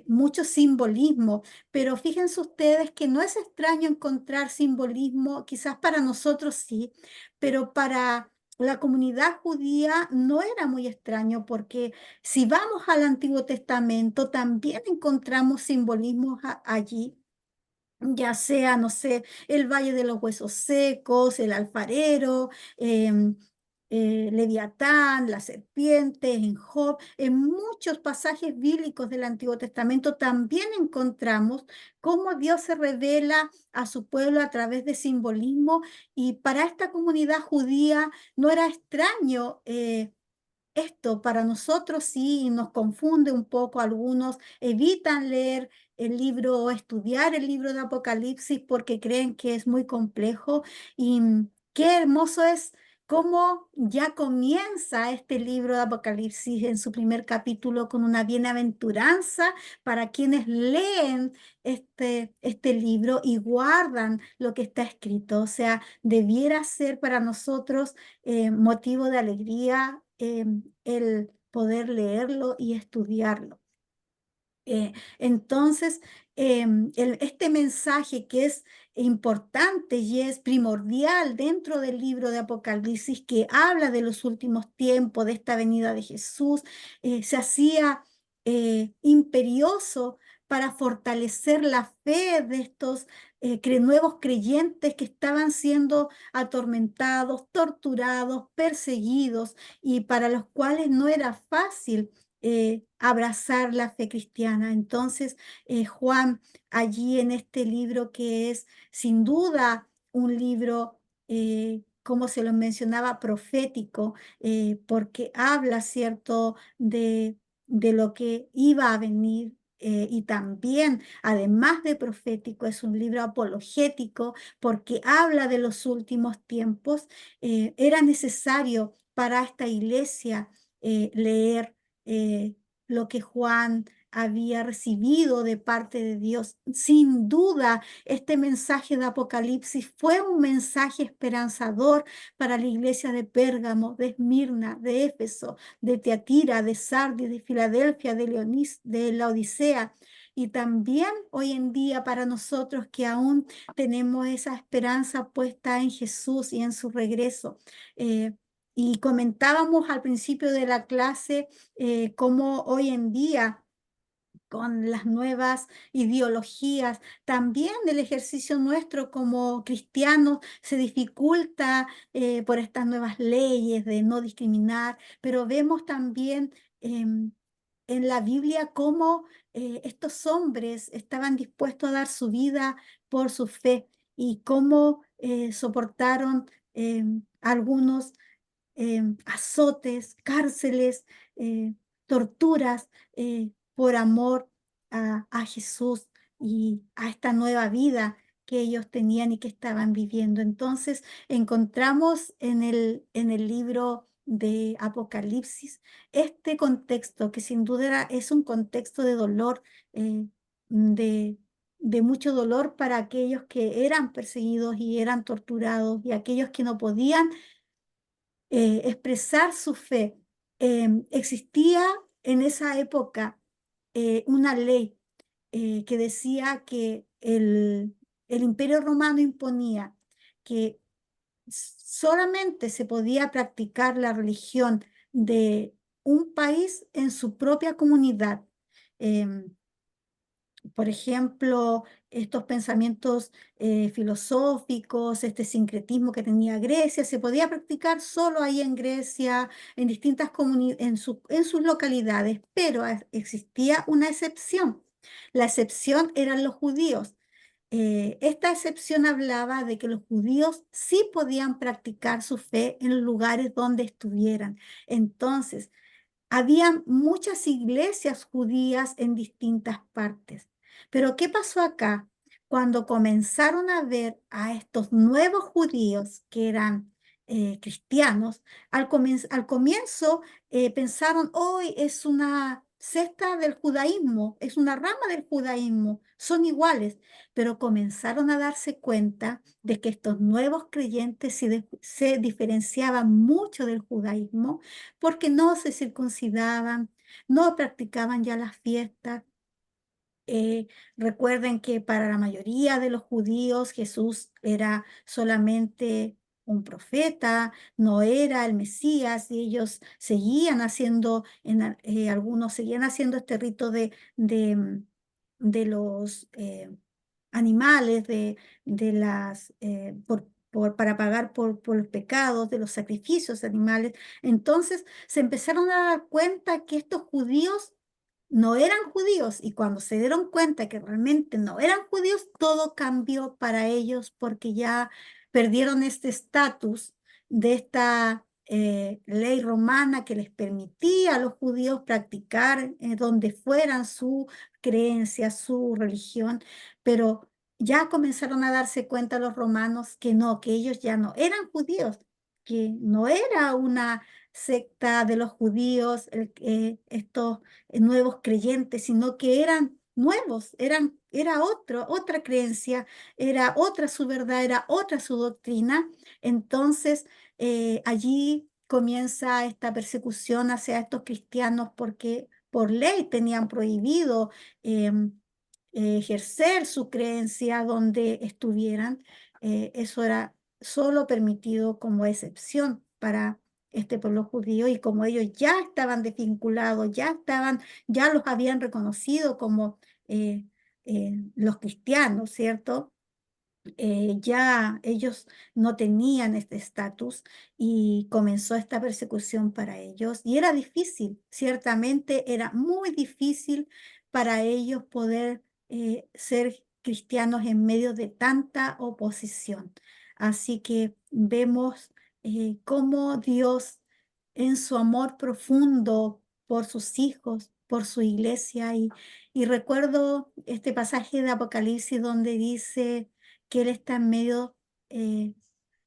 mucho simbolismo, pero fíjense ustedes que no es extraño encontrar simbolismo, quizás para nosotros sí, pero para la comunidad judía no era muy extraño porque si vamos al Antiguo Testamento también encontramos simbolismos allí, ya sea, no sé, el Valle de los Huesos Secos, el alfarero, Leviatán, la serpiente, en Job, en muchos pasajes bíblicos del Antiguo Testamento también encontramos cómo Dios se revela a su pueblo a través de simbolismo y para esta comunidad judía no era extraño. Esto para nosotros sí nos confunde un poco. Algunos evitan leer el libro o estudiar el libro de Apocalipsis porque creen que es muy complejo. Y qué hermoso es cómo ya comienza este libro de Apocalipsis en su primer capítulo con una bienaventuranza para quienes leen este libro y guardan lo que está escrito. O sea, debiera ser para nosotros motivo de alegría el poder leerlo y estudiarlo. Entonces, este mensaje que es importante y es primordial dentro del libro de Apocalipsis, que habla de los últimos tiempos, de esta venida de Jesús, se hacía imperioso para fortalecer la fe de estos nuevos creyentes que estaban siendo atormentados, torturados, perseguidos y para los cuales no era fácil abrazar la fe cristiana. Entonces, Juan, allí en este libro que es sin duda un libro, como se lo mencionaba, profético, porque habla, ¿cierto?, de lo que iba a venir. Y también, además de profético, es un libro apologético porque habla de los últimos tiempos. Era necesario para esta iglesia leer lo que Juan había recibido de parte de Dios. Sin duda, este mensaje de Apocalipsis fue un mensaje esperanzador para la iglesia de Pérgamo, de Esmirna, de Éfeso, de Tiatira, de Sardis, de Filadelfia, de la Odisea. Y también hoy en día para nosotros que aún tenemos esa esperanza puesta en Jesús y en su regreso. Y comentábamos al principio de la clase cómo hoy en día con las nuevas ideologías, también el ejercicio nuestro como cristianos se dificulta por estas nuevas leyes de no discriminar, pero vemos también en la Biblia cómo estos hombres estaban dispuestos a dar su vida por su fe y cómo soportaron algunos azotes, cárceles, torturas por amor a Jesús y a esta nueva vida que ellos tenían y que estaban viviendo. Entonces encontramos en el libro de Apocalipsis este contexto que sin duda es un contexto de dolor, de, de mucho dolor para aquellos que eran perseguidos y eran torturados y aquellos que no podían expresar su fe. Existía en esa época una ley que decía que el Imperio Romano imponía que solamente se podía practicar la religión de un país en su propia comunidad. Em, por ejemplo, estos pensamientos filosóficos, este sincretismo que tenía Grecia, se podía practicar solo ahí en Grecia, en distintas en sus localidades, pero existía una excepción. La excepción eran los judíos. Esta excepción hablaba de que los judíos sí podían practicar su fe en los lugares donde estuvieran. Entonces, había muchas iglesias judías en distintas partes. Pero ¿qué pasó acá? Cuando comenzaron a ver a estos nuevos judíos que eran cristianos, al comienzo pensaron, hoy es una secta del judaísmo, es una rama del judaísmo, son iguales, pero comenzaron a darse cuenta de que estos nuevos creyentes se diferenciaban mucho del judaísmo porque no se circuncidaban, no practicaban ya las fiestas. Eh, Recuerden que para la mayoría de los judíos Jesús era solamente un profeta, no era el Mesías, y ellos seguían haciendo, algunos seguían haciendo este rito de los animales, de las, para pagar por los pecados, de los sacrificios animales. Entonces se empezaron a dar cuenta que estos judíos no eran judíos, y cuando se dieron cuenta que realmente no eran judíos, todo cambió para ellos porque ya perdieron este estatus de esta ley romana que les permitía a los judíos practicar donde fueran su creencia, su religión, pero ya comenzaron a darse cuenta los romanos que no, que ellos ya no eran judíos, que no era una secta de los judíos, estos nuevos creyentes, sino que eran nuevos, era otra creencia, era otra su verdad, era otra su doctrina. Entonces, allí comienza esta persecución hacia estos cristianos porque por ley tenían prohibido ejercer su creencia donde estuvieran. Eso era solo permitido como excepción para este pueblo judío, y como ellos ya estaban desvinculados, ya los habían reconocido como los cristianos, ¿cierto? Ya ellos no tenían este estatus y comenzó esta persecución para ellos. Y era difícil, ciertamente era muy difícil para ellos poder ser cristianos en medio de tanta oposición. Así que vemos cómo Dios, en su amor profundo por sus hijos, por su iglesia, y recuerdo este pasaje de Apocalipsis donde dice que Él está en medio eh,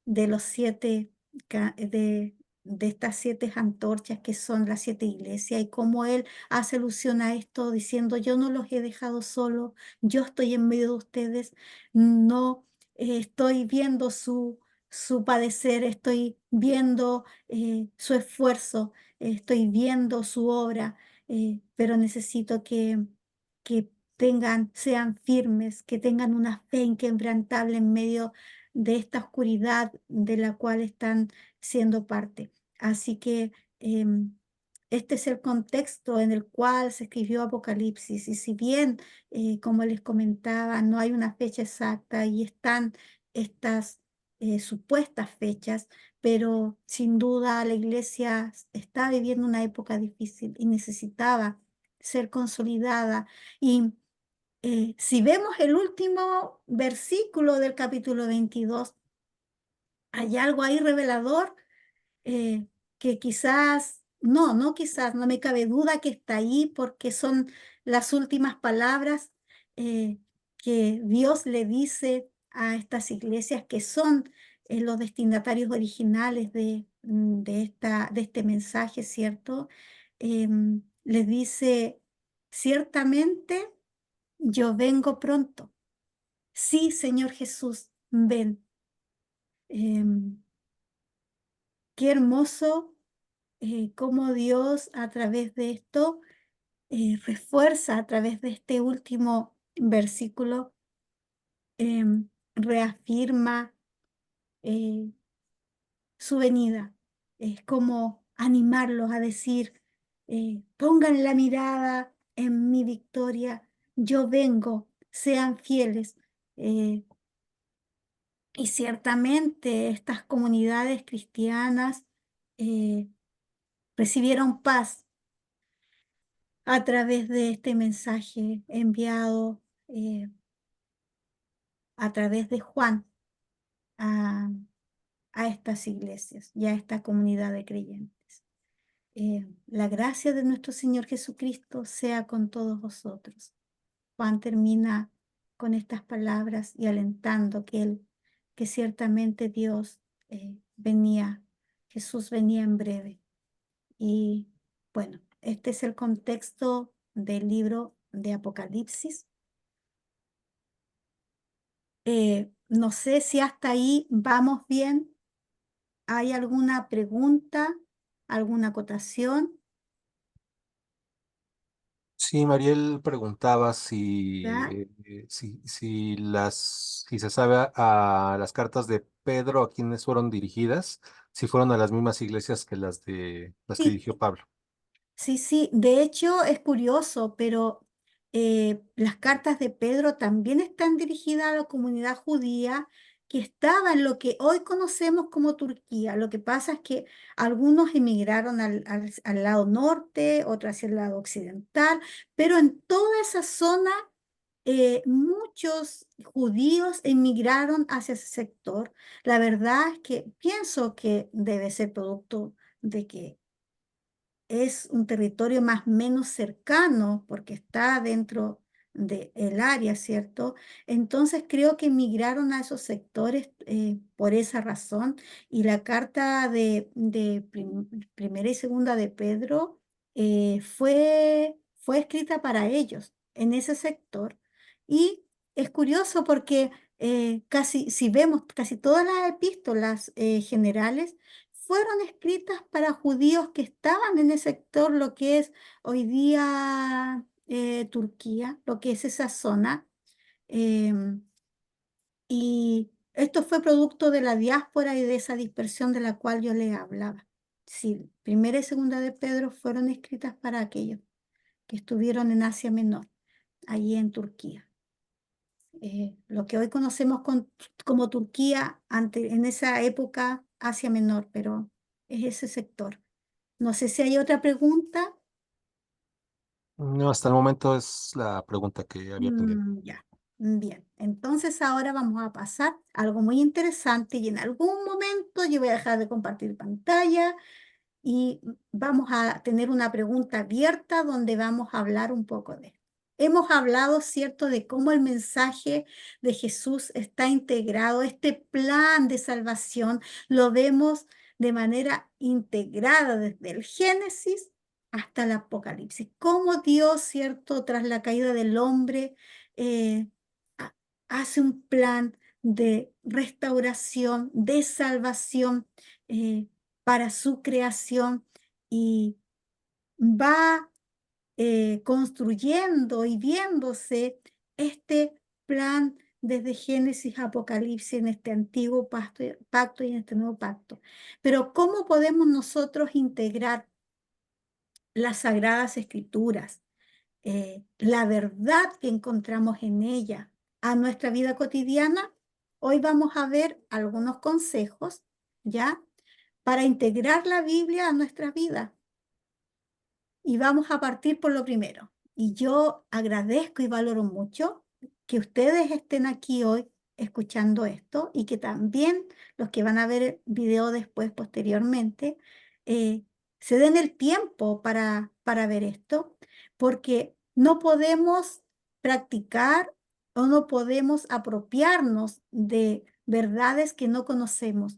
de los de estas siete antorchas que son las siete iglesias, y cómo Él hace alusión a esto diciendo, yo no los he dejado solos, yo estoy en medio de ustedes, no estoy viendo su padecer, estoy viendo su esfuerzo, estoy viendo su obra, pero necesito que sean firmes, que tengan una fe inquebrantable en medio de esta oscuridad de la cual están siendo parte. Así que este es el contexto en el cual se escribió Apocalipsis. Y si bien, como les comentaba, no hay una fecha exacta y están estas supuestas fechas, pero sin duda la iglesia está viviendo una época difícil y necesitaba ser consolidada. Y si vemos el último versículo del capítulo 22, hay algo ahí revelador que quizás, no quizás, no me cabe duda que está ahí porque son las últimas palabras eh, que Dios le dice a estas iglesias que son los destinatarios originales de este mensaje, ¿cierto? Les dice, ciertamente yo vengo pronto. Sí, Señor Jesús, ven. Em, Qué hermoso cómo Dios a través de esto refuerza, a través de este último versículo, reafirma eh, su venida. Es como animarlos a decir, pongan la mirada en mi victoria, yo vengo, sean fieles. Eh, y ciertamente estas comunidades cristianas eh, recibieron paz a través de este mensaje enviado a través de Juan a, a estas iglesias y a esta comunidad de creyentes. La gracia de nuestro Señor Jesucristo sea con todos vosotros. Juan termina con estas palabras y alentando que ciertamente Dios venía, Jesús venía en breve. Y bueno, este es el contexto del libro de Apocalipsis. No sé si hasta ahí vamos bien. ¿Hay alguna pregunta, alguna acotación? Sí, Mariel preguntaba ¿Ya? si se sabe a las cartas de Pedro a quienes fueron dirigidas, si fueron a las mismas iglesias que las que Sí, dirigió Pablo. sí, sí. De hecho, es curioso, pero las cartas de Pedro también están dirigidas a la comunidad judía que estaba en lo que hoy conocemos como Turquía. Lo que pasa es que algunos emigraron al lado norte, otros hacia el lado occidental, pero en toda esa zona muchos judíos emigraron hacia ese sector. La verdad es que pienso que debe ser producto de que es un territorio más o menos cercano porque está dentro del área, ¿cierto? Entonces creo que emigraron a esos sectores por esa razón y la carta de primera y segunda de Pedro fue escrita para ellos en ese sector y es curioso porque casi, si vemos casi todas las epístolas generales, fueron escritas para judíos que estaban en el sector, lo que es hoy día Turquía, lo que es esa zona. em, y esto fue producto de la diáspora y de esa dispersión de la cual yo le hablaba. Sí, primera y segunda de Pedro fueron escritas para aquellos que estuvieron en Asia Menor, allí en Turquía. Lo que hoy conocemos como Turquía, en esa época Asia Menor, pero es ese sector. No sé si hay otra pregunta. No, hasta el momento es la pregunta que había pendiente. Ya, bien. Entonces ahora vamos a pasar a algo muy interesante y en algún momento yo voy a dejar de compartir pantalla y vamos a tener una pregunta abierta donde vamos a hablar un poco de esto. Hemos hablado, ¿cierto?, de cómo el mensaje de Jesús está integrado, este plan de salvación lo vemos de manera integrada desde el Génesis hasta el Apocalipsis. Cómo Dios, ¿cierto?, tras la caída del hombre, eh, ha- hace un plan de restauración, de salvación. Para su creación y va construyendo y viéndose este plan desde Génesis a Apocalipsis en este antiguo pacto y en este nuevo pacto. Pero ¿cómo podemos nosotros integrar las sagradas escrituras, la verdad que encontramos en ella a nuestra vida cotidiana? Hoy vamos a ver algunos consejos, ¿ya? Para integrar la Biblia a nuestra vida. Y vamos a partir por lo primero. Y yo agradezco y valoro mucho que ustedes estén aquí hoy escuchando esto y que también los que van a ver el video después, posteriormente, eh, se den el tiempo para ver esto, porque no podemos practicar o no podemos apropiarnos de verdades que no conocemos.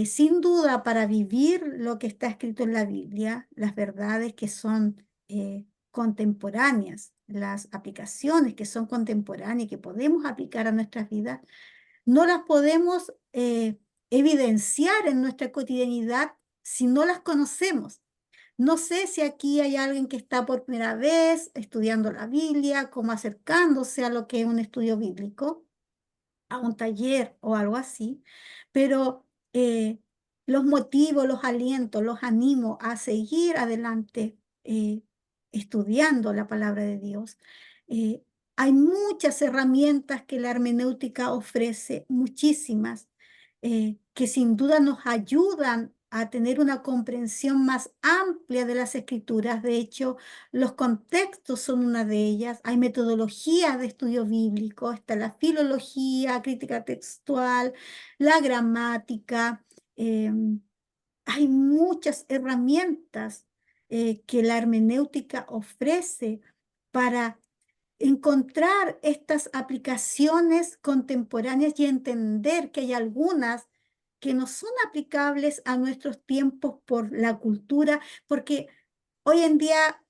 Sin duda, para vivir lo que está escrito en la Biblia, las verdades que son contemporáneas, las aplicaciones que son contemporáneas y que podemos aplicar a nuestras vidas, no las podemos evidenciar en nuestra cotidianidad si no las conocemos. No sé si aquí hay alguien que está por primera vez estudiando la Biblia, como acercándose a lo que es un estudio bíblico, a un taller o algo así, pero los motivos, los alientos, los animo a seguir adelante estudiando la palabra de Dios. Eh, Hay muchas herramientas que la hermenéutica ofrece, muchísimas, que sin duda nos ayudan a tener una comprensión más amplia de las escrituras. De hecho, los contextos son una de ellas. Hay metodologías de estudio bíblico, está la filología, crítica textual, la gramática. Hay muchas herramientas que la hermenéutica ofrece para encontrar estas aplicaciones contemporáneas y entender que hay algunas que no son aplicables a nuestros tiempos por la cultura, porque hoy en día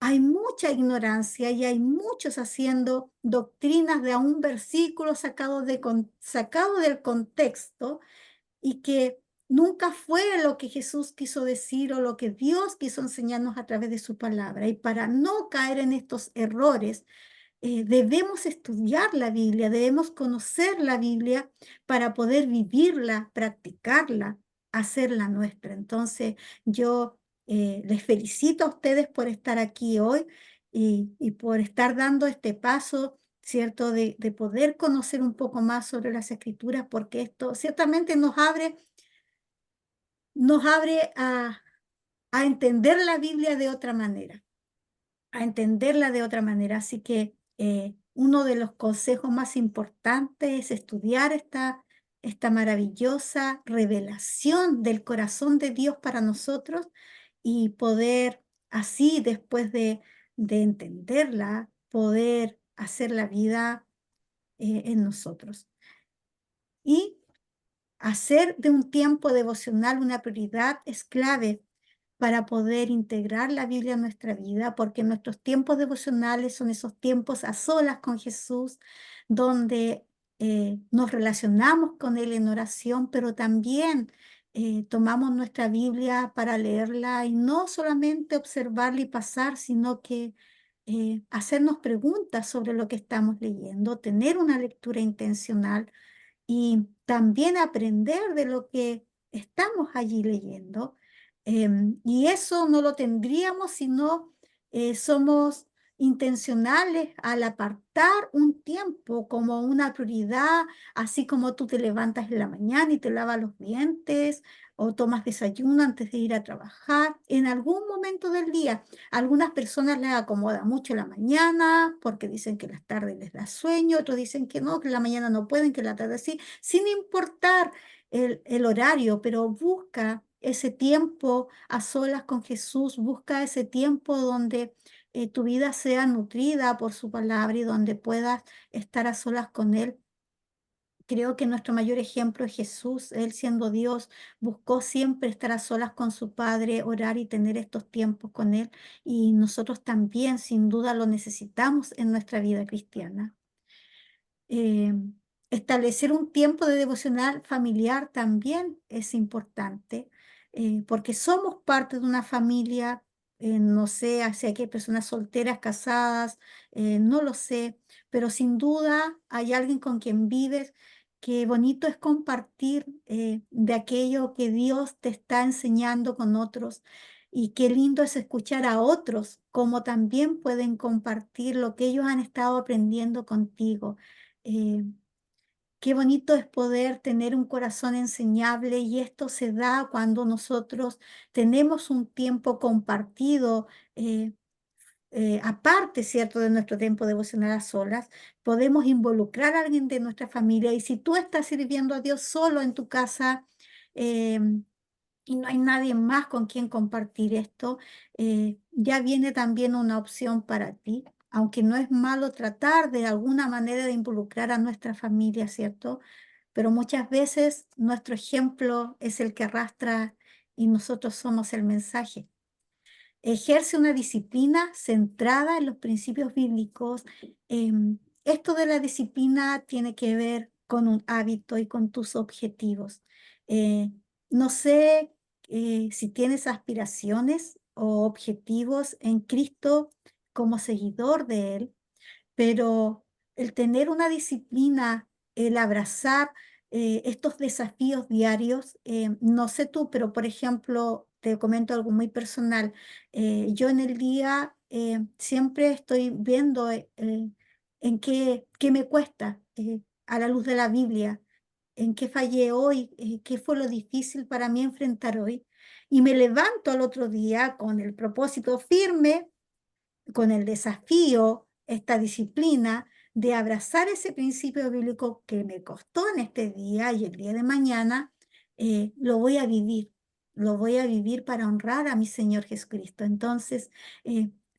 hay mucha ignorancia y hay muchos haciendo doctrinas de a un versículo sacado del contexto y que nunca fue lo que Jesús quiso decir o lo que Dios quiso enseñarnos a través de su palabra. Y para no caer en estos errores, debemos estudiar la Biblia, debemos conocer la Biblia para poder vivirla, practicarla, hacerla nuestra. Entonces, yo les felicito a ustedes por estar aquí hoy y por estar dando este paso, ¿cierto? De poder conocer un poco más sobre las Escrituras, porque esto ciertamente nos abre a entender la Biblia de otra manera, a entenderla de otra manera. Así que uno de los consejos más importantes es estudiar esta maravillosa revelación del corazón de Dios para nosotros y poder así, después de entenderla, poder hacer la vida en nosotros. Y hacer de un tiempo devocional una prioridad es clave para poder integrar la Biblia en nuestra vida, porque nuestros tiempos devocionales son esos tiempos a solas con Jesús, donde nos relacionamos con Él en oración, pero también tomamos nuestra Biblia para leerla y no solamente observarla y pasar, sino que hacernos preguntas sobre lo que estamos leyendo, tener una lectura intencional y también aprender de lo que estamos allí leyendo. Y eso no lo tendríamos si no somos intencionales al apartar un tiempo como una prioridad, así como tú te levantas en la mañana y te lavas los dientes o tomas desayuno antes de ir a trabajar. En algún momento del día, a algunas personas les acomoda mucho la mañana porque dicen que las tardes les da sueño, otros dicen que no, que la mañana no pueden, que la tarde sí, sin importar el horario, pero busca ese tiempo a solas con Jesús, busca ese tiempo donde tu vida sea nutrida por su palabra y donde puedas estar a solas con Él. Creo que nuestro mayor ejemplo es Jesús. Él, siendo Dios, buscó siempre estar a solas con su Padre, orar y tener estos tiempos con Él. Y nosotros también, sin duda, lo necesitamos en nuestra vida cristiana. Eh, Establecer un tiempo de devocional familiar también es importante, porque somos parte de una familia. No sé si aquí hay personas solteras, casadas, no lo sé, pero sin duda hay alguien con quien vives. Qué bonito es compartir de aquello que Dios te está enseñando con otros. Y qué lindo es escuchar a otros, cómo también pueden compartir lo que ellos han estado aprendiendo contigo. Eh, Qué bonito es poder tener un corazón enseñable, y esto se da cuando nosotros tenemos un tiempo compartido, aparte, ¿cierto?, de nuestro tiempo devocional a solas. Podemos involucrar a alguien de nuestra familia, y si tú estás sirviendo a Dios solo en tu casa, eh, y no hay nadie más con quien compartir esto, ya viene también una opción para ti, aunque no es malo tratar de alguna manera de involucrar a nuestra familia, ¿cierto? Pero muchas veces nuestro ejemplo es el que arrastra y nosotros somos el mensaje. Ejerce una disciplina centrada en los principios bíblicos. Esto de la disciplina tiene que ver con un hábito y con tus objetivos. Eh, no sé si tienes aspiraciones o objetivos en Cristo como seguidor de Él, pero el tener una disciplina, el abrazar estos desafíos diarios, no sé tú, pero por ejemplo, te comento algo muy personal. Yo en el día siempre estoy viendo en qué me cuesta a la luz de la Biblia, en qué fallé hoy, qué fue lo difícil para mí enfrentar hoy. Y me levanto al otro día con el propósito firme, con el desafío, esta disciplina de abrazar ese principio bíblico que me costó en este día y el día de mañana, lo voy a vivir, lo voy a vivir para honrar a mi Señor Jesucristo. Entonces,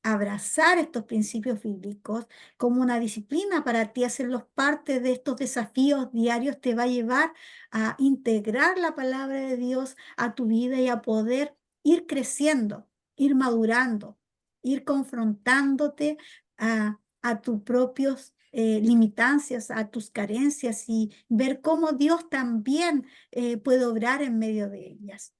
abrazar estos principios bíblicos como una disciplina para ti, hacerlos parte de estos desafíos diarios, te va a llevar a integrar la palabra de Dios a tu vida y a poder ir creciendo, ir madurando, ir confrontándote a tus propios limitancias, a tus carencias y ver cómo Dios también puede obrar en medio de ellas.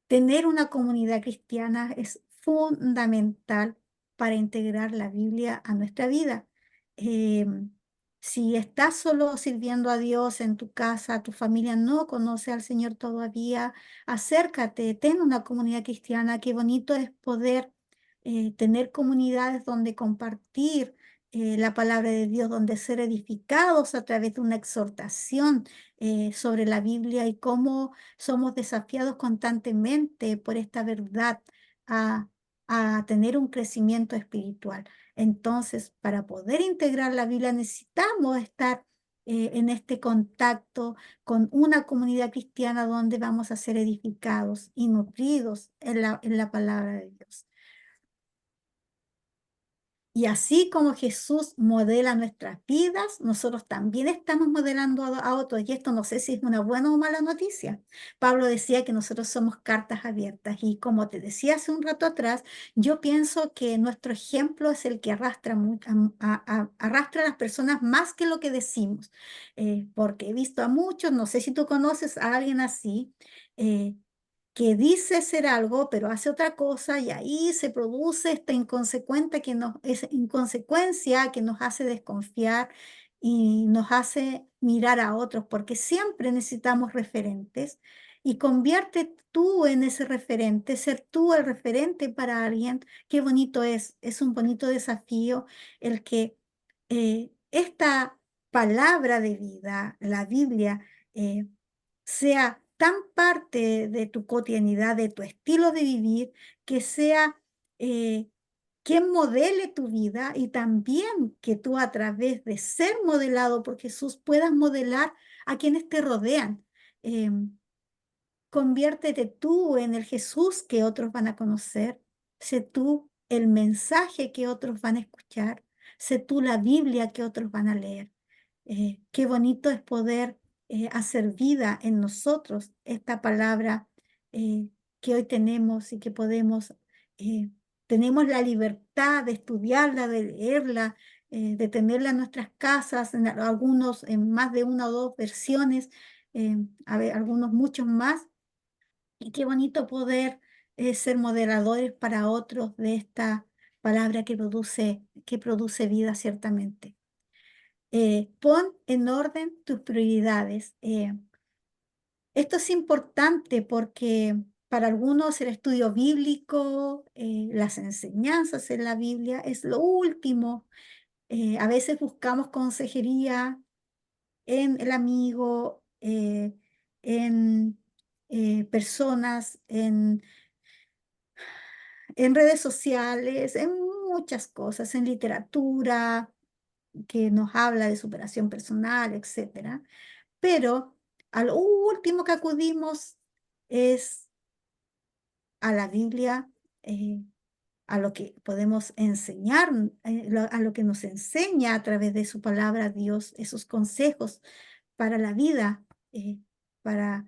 Tener una comunidad cristiana es fundamental para integrar la Biblia a nuestra vida. Em, si estás solo sirviendo a Dios en tu casa, tu familia no conoce al Señor todavía, acércate, ten una comunidad cristiana. Qué bonito es poder tener comunidades donde compartir la palabra de Dios, donde ser edificados a través de una exhortación sobre la Biblia y cómo somos desafiados constantemente por esta verdad a, a tener un crecimiento espiritual. Entonces, para poder integrar la Biblia necesitamos estar en este contacto con una comunidad cristiana donde vamos a ser edificados y nutridos en la palabra de Dios. Y así como Jesús modela nuestras vidas, nosotros también estamos modelando a otros. Y esto no sé si es una buena o mala noticia. Pablo decía que nosotros somos cartas abiertas. Y como te decía hace un rato atrás, yo pienso que nuestro ejemplo es el que arrastra, arrastra a las personas más que lo que decimos. Porque he visto a muchos, no sé si tú conoces a alguien así, que dice ser algo, pero hace otra cosa, y ahí se produce esta esa inconsecuencia que nos hace desconfiar y nos hace mirar a otros, porque siempre necesitamos referentes. Y convierte tú en ese referente, ser tú el referente para alguien. Qué bonito es un bonito desafío el que esta palabra de vida, la Biblia, eh, sea tan parte de tu cotidianidad, de tu estilo de vivir, que sea quien modele tu vida y también que tú a través de ser modelado por Jesús puedas modelar a quienes te rodean. Em, Conviértete tú en el Jesús que otros van a conocer. Sé tú el mensaje que otros van a escuchar. Sé tú la Biblia que otros van a leer. Qué bonito es poder hacer vida en nosotros esta palabra eh, que hoy tenemos y que podemos, tenemos la libertad de estudiarla, de leerla, de tenerla en nuestras casas, en algunos en más de una o dos versiones, algunos muchos más. Y qué bonito poder ser moderadores para otros de esta palabra que produce vida ciertamente. Pon en orden tus prioridades. Esto es importante porque para algunos el estudio bíblico, las enseñanzas en la Biblia es lo último. A veces buscamos consejería en el amigo, en personas, en redes sociales, en muchas cosas, en literatura que nos habla de superación personal, etcétera. Pero A lo último que acudimos es a la Biblia, a lo que podemos enseñar, a lo que nos enseña a través de su palabra Dios, esos consejos para la vida, para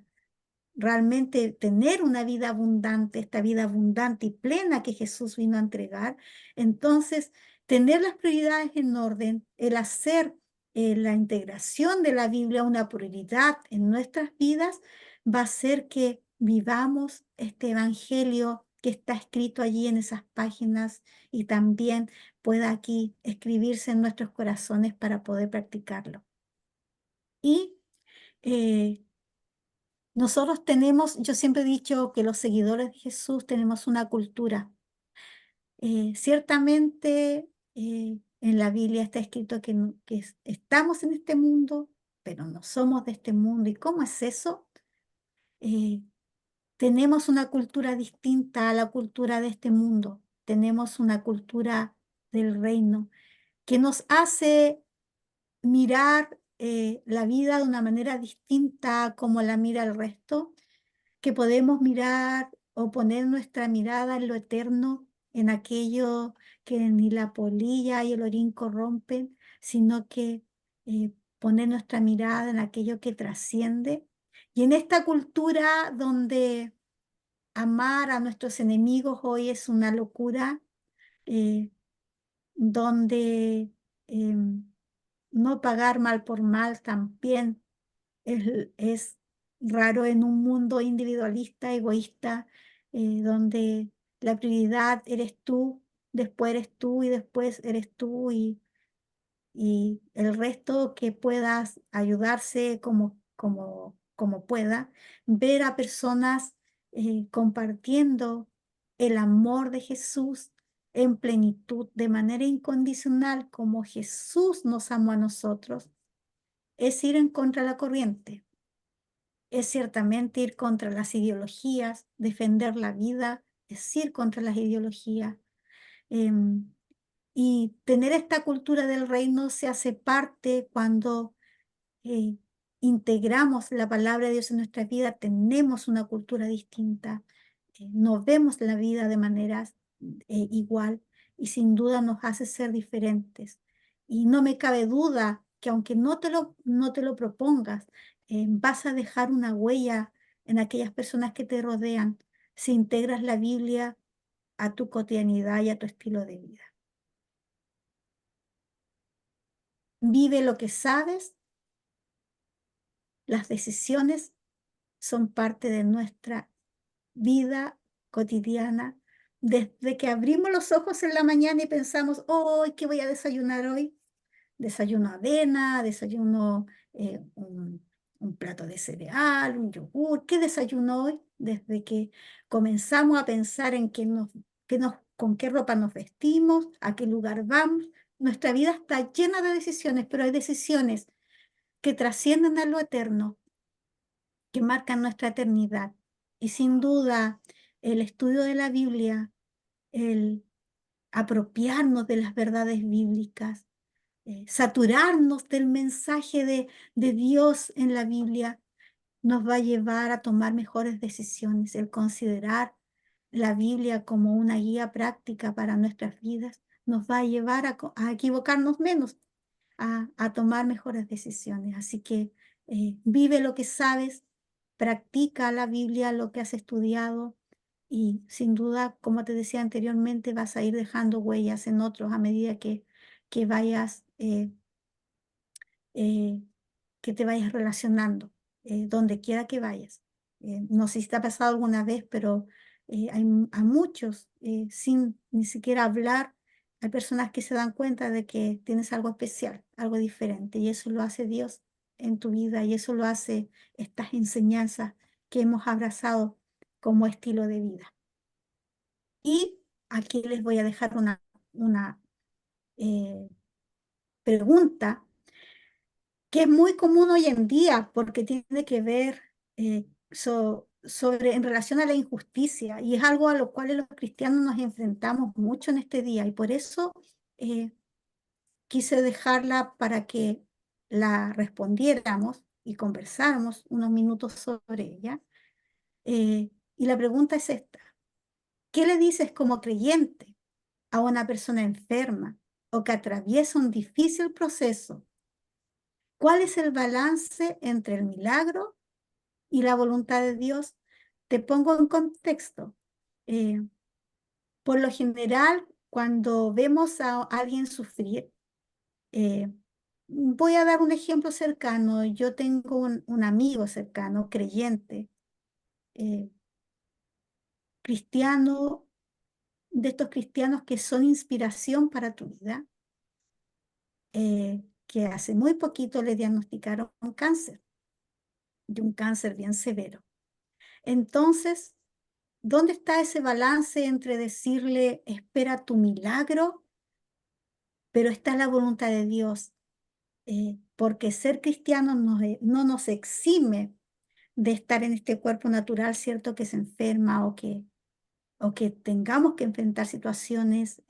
realmente tener una vida abundante, esta vida abundante y plena que Jesús vino a entregar. Entonces, tener las prioridades en orden, el hacer la integración de la Biblia una prioridad en nuestras vidas, va a hacer que vivamos este evangelio que está escrito allí en esas páginas y también pueda aquí escribirse en nuestros corazones para poder practicarlo. Y nosotros tenemos, yo siempre he dicho que los seguidores de Jesús tenemos una cultura. Ciertamente en la Biblia está escrito que, estamos en este mundo, pero no somos de este mundo. ¿Y cómo es eso? Tenemos una cultura distinta a la cultura de este mundo. Tenemos una cultura del reino que nos hace mirar la vida de una manera distinta como la mira el resto, que podemos mirar o poner nuestra mirada en lo eterno, en aquello que ni la polilla y el orín corrompen, sino que poner nuestra mirada en aquello que trasciende. Y en esta cultura donde amar a nuestros enemigos hoy es una locura, eh, donde no pagar mal por mal también es raro en un mundo individualista, egoísta, donde la prioridad eres tú, después eres tú y después eres tú y el resto que puedas ayudarse como pueda, ver a personas compartiendo el amor de Jesús en plenitud, de manera incondicional, como Jesús nos amó a nosotros, es ir en contra de la corriente. Es ciertamente ir contra las ideologías, defender la vida, es ir contra las ideologías. em, y tener esta cultura del reino se hace parte cuando eh, integramos la palabra de Dios en nuestra vida, tenemos una cultura distinta, no vemos la vida de maneras igual y sin duda nos hace ser diferentes. Y no me cabe duda que aunque no te lo propongas, vas a dejar una huella en aquellas personas que te rodean si integras la Biblia a tu cotidianidad y a tu estilo de vida. Vive lo que sabes, las decisiones son parte de nuestra vida cotidiana. Desde que abrimos los ojos en la mañana y pensamos, oh, ¿qué voy a desayunar hoy? Desayuno avena, desayuno un plato de cereal, un yogur. ¿Qué desayuno hoy? Desde que comenzamos a pensar en con qué ropa nos vestimos, a qué lugar vamos. Nuestra vida está llena de decisiones, pero hay decisiones que trascienden a lo eterno, que marcan nuestra eternidad. Y sin duda, el estudio de la Biblia, el apropiarnos de las verdades bíblicas, saturarnos del mensaje de Dios en la Biblia, nos va a llevar a tomar mejores decisiones. El considerar la Biblia como una guía práctica para nuestras vidas nos va a llevar a equivocarnos menos, a tomar mejores decisiones. Así que vive lo que sabes, practica la Biblia, lo que has estudiado y sin duda, como te decía anteriormente, vas a ir dejando huellas en otros a medida que vayas, eh, que te vayas relacionando, donde quiera que vayas. No sé si te ha pasado alguna vez, pero a muchos, sin ni siquiera hablar, hay personas que se dan cuenta de que tienes algo especial, algo diferente, y eso lo hace Dios en tu vida, y eso lo hace estas enseñanzas que hemos abrazado como estilo de vida. Y aquí les voy a dejar una eh, pregunta que es muy común hoy en día porque tiene que ver sobre en relación a la injusticia y es algo a lo cual los cristianos nos enfrentamos mucho en este día y por eso quise dejarla para que la respondiéramos y conversáramos unos minutos sobre ella. Y la pregunta es esta: ¿qué le dices como creyente a una persona enferma o que atraviesa un difícil proceso? ¿Cuál es el balance entre el milagro y la voluntad de Dios? Te pongo en contexto. Eh, por lo general, cuando vemos a alguien sufrir, voy a dar un ejemplo cercano. Yo tengo un amigo cercano, creyente, eh, cristiano, de estos cristianos que son inspiración para tu vida, que hace muy poquito le diagnosticaron un cáncer, y un cáncer bien severo. Entonces, ¿dónde está ese balance entre decirle, espera tu milagro, pero está la voluntad de Dios? Porque ser cristiano no nos exime de estar en este cuerpo natural, ¿cierto? Que se enferma o que tengamos que enfrentar situaciones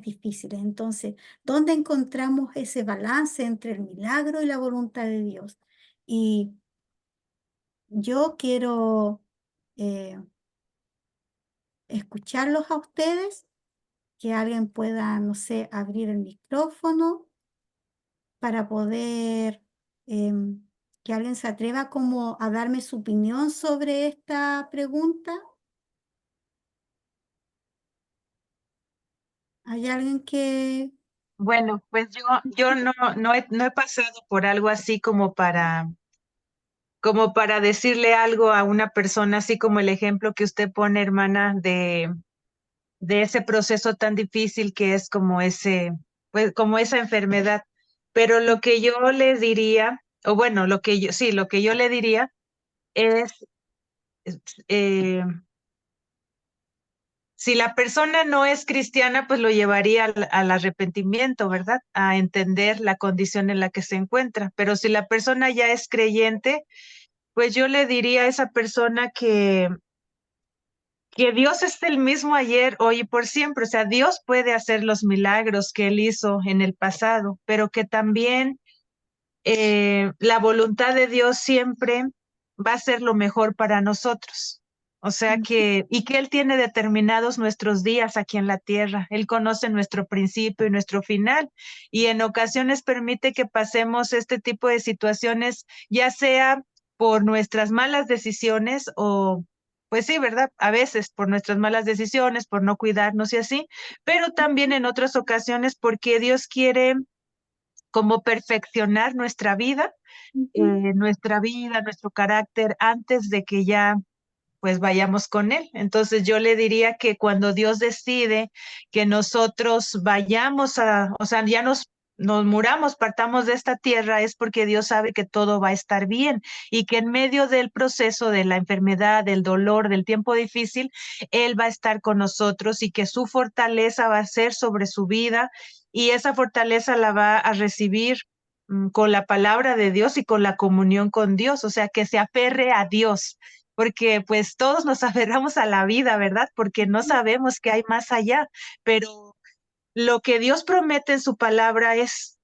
difíciles. Entonces, ¿dónde encontramos ese balance entre el milagro y la voluntad de Dios? Y yo quiero eh, escucharlos a ustedes, que alguien pueda, no sé, abrir el micrófono para poder, que alguien se atreva como a darme su opinión sobre esta pregunta. ¿Hay alguien que... Bueno, pues yo no he pasado por algo así como para decirle algo a una persona, así como el ejemplo que usted pone, hermana, de ese proceso tan difícil que es como pues como esa enfermedad. Pero lo que yo le diría, o bueno, lo que yo le diría es, eh, si la persona no es cristiana, pues lo llevaría al arrepentimiento, ¿verdad? A entender la condición en la que se encuentra. Pero si la persona ya es creyente, pues yo le diría a esa persona que Dios es el mismo ayer, hoy y por siempre. O sea, Dios puede hacer los milagros que Él hizo en el pasado, pero que también la voluntad de Dios siempre va a ser lo mejor para nosotros. O sea y que Él tiene determinados nuestros días aquí en la tierra. Él conoce nuestro principio y nuestro final. Y en ocasiones permite que pasemos este tipo de situaciones, ya sea por nuestras malas decisiones o, pues sí, ¿verdad? A veces por nuestras malas decisiones, por no cuidarnos y así, pero también en otras ocasiones porque Dios quiere como perfeccionar nuestra vida, nuestro carácter antes de que ya pues vayamos con Él. Entonces yo le diría que cuando Dios decide que nosotros vayamos o sea, ya nos muramos, partamos de esta tierra, es porque Dios sabe que todo va a estar bien y que en medio del proceso de la enfermedad, del dolor, del tiempo difícil, Él va a estar con nosotros y que su fortaleza va a ser sobre su vida y esa fortaleza la va a recibir con la palabra de Dios y con la comunión con Dios, o sea, que se aferre a Dios, porque pues todos nos aferramos a la vida, ¿verdad? Porque no sabemos qué hay más allá, pero lo que Dios promete en su palabra es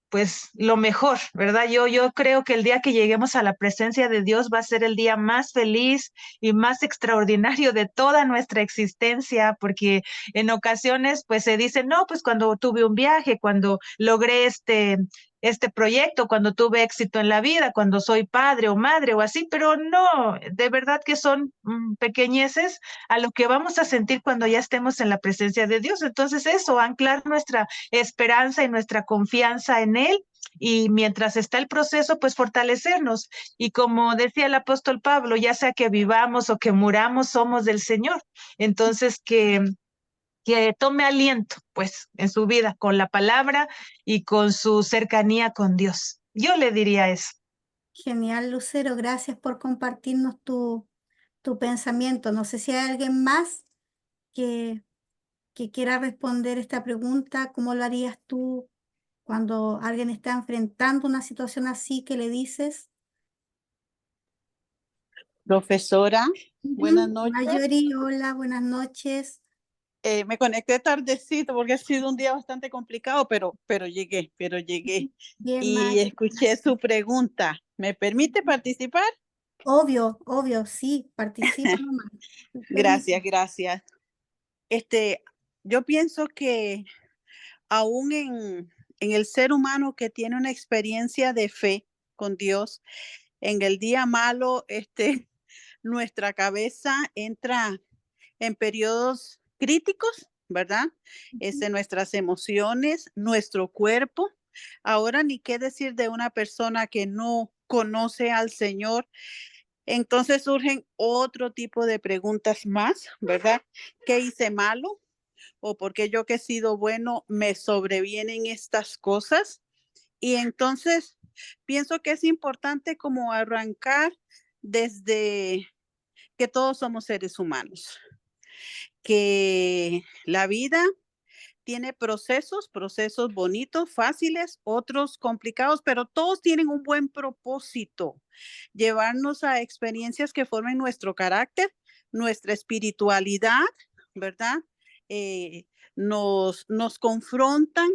pues lo mejor, ¿verdad? Yo creo que el día que lleguemos a la presencia de Dios va a ser el día más feliz y más extraordinario de toda nuestra existencia, porque en ocasiones pues se dice, no, pues cuando tuve un viaje, cuando logré este proyecto, cuando tuve éxito en la vida, cuando soy padre o madre o así, pero no, de verdad que son pequeñeces a lo que vamos a sentir cuando ya estemos en la presencia de Dios. Entonces eso, anclar nuestra esperanza y nuestra confianza en Él y mientras está el proceso, pues fortalecernos. Y como decía el apóstol Pablo, ya sea que vivamos o que muramos, somos del Señor. Entonces, que tome aliento, pues, en su vida con la palabra y con su cercanía con Dios. Yo le diría eso. Genial, Lucero, gracias por compartirnos tu pensamiento. No sé si hay alguien más que, que quiera responder esta pregunta. ¿Cómo lo harías tú cuando alguien está enfrentando una situación así? ¿Qué le dices? Profesora, buenas Ujú. noches. Mayori, hola, buenas noches. Me conecté tardecito porque ha sido un día bastante complicado, pero llegué. Bien, Y escuché su pregunta. ¿Me permite participar? obvio, sí, participa nomás. Gracias, Permíteme. gracias. Yo pienso que aún en el ser humano que tiene una experiencia de fe con Dios, en el día malo, nuestra cabeza entra en periodos críticos, ¿verdad? Nuestras emociones, nuestro cuerpo. Ahora ni qué decir de una persona que no conoce al Señor. Entonces surgen otro tipo de preguntas más, ¿verdad? ¿Qué hice malo? ¿O por qué yo que he sido bueno me sobrevienen estas cosas? Y entonces pienso que es importante como arrancar desde que todos somos seres humanos, que la vida tiene procesos bonitos, fáciles, otros complicados, pero todos tienen un buen propósito, llevarnos a experiencias que formen nuestro carácter, nuestra espiritualidad, ¿verdad? Eh, nos confrontan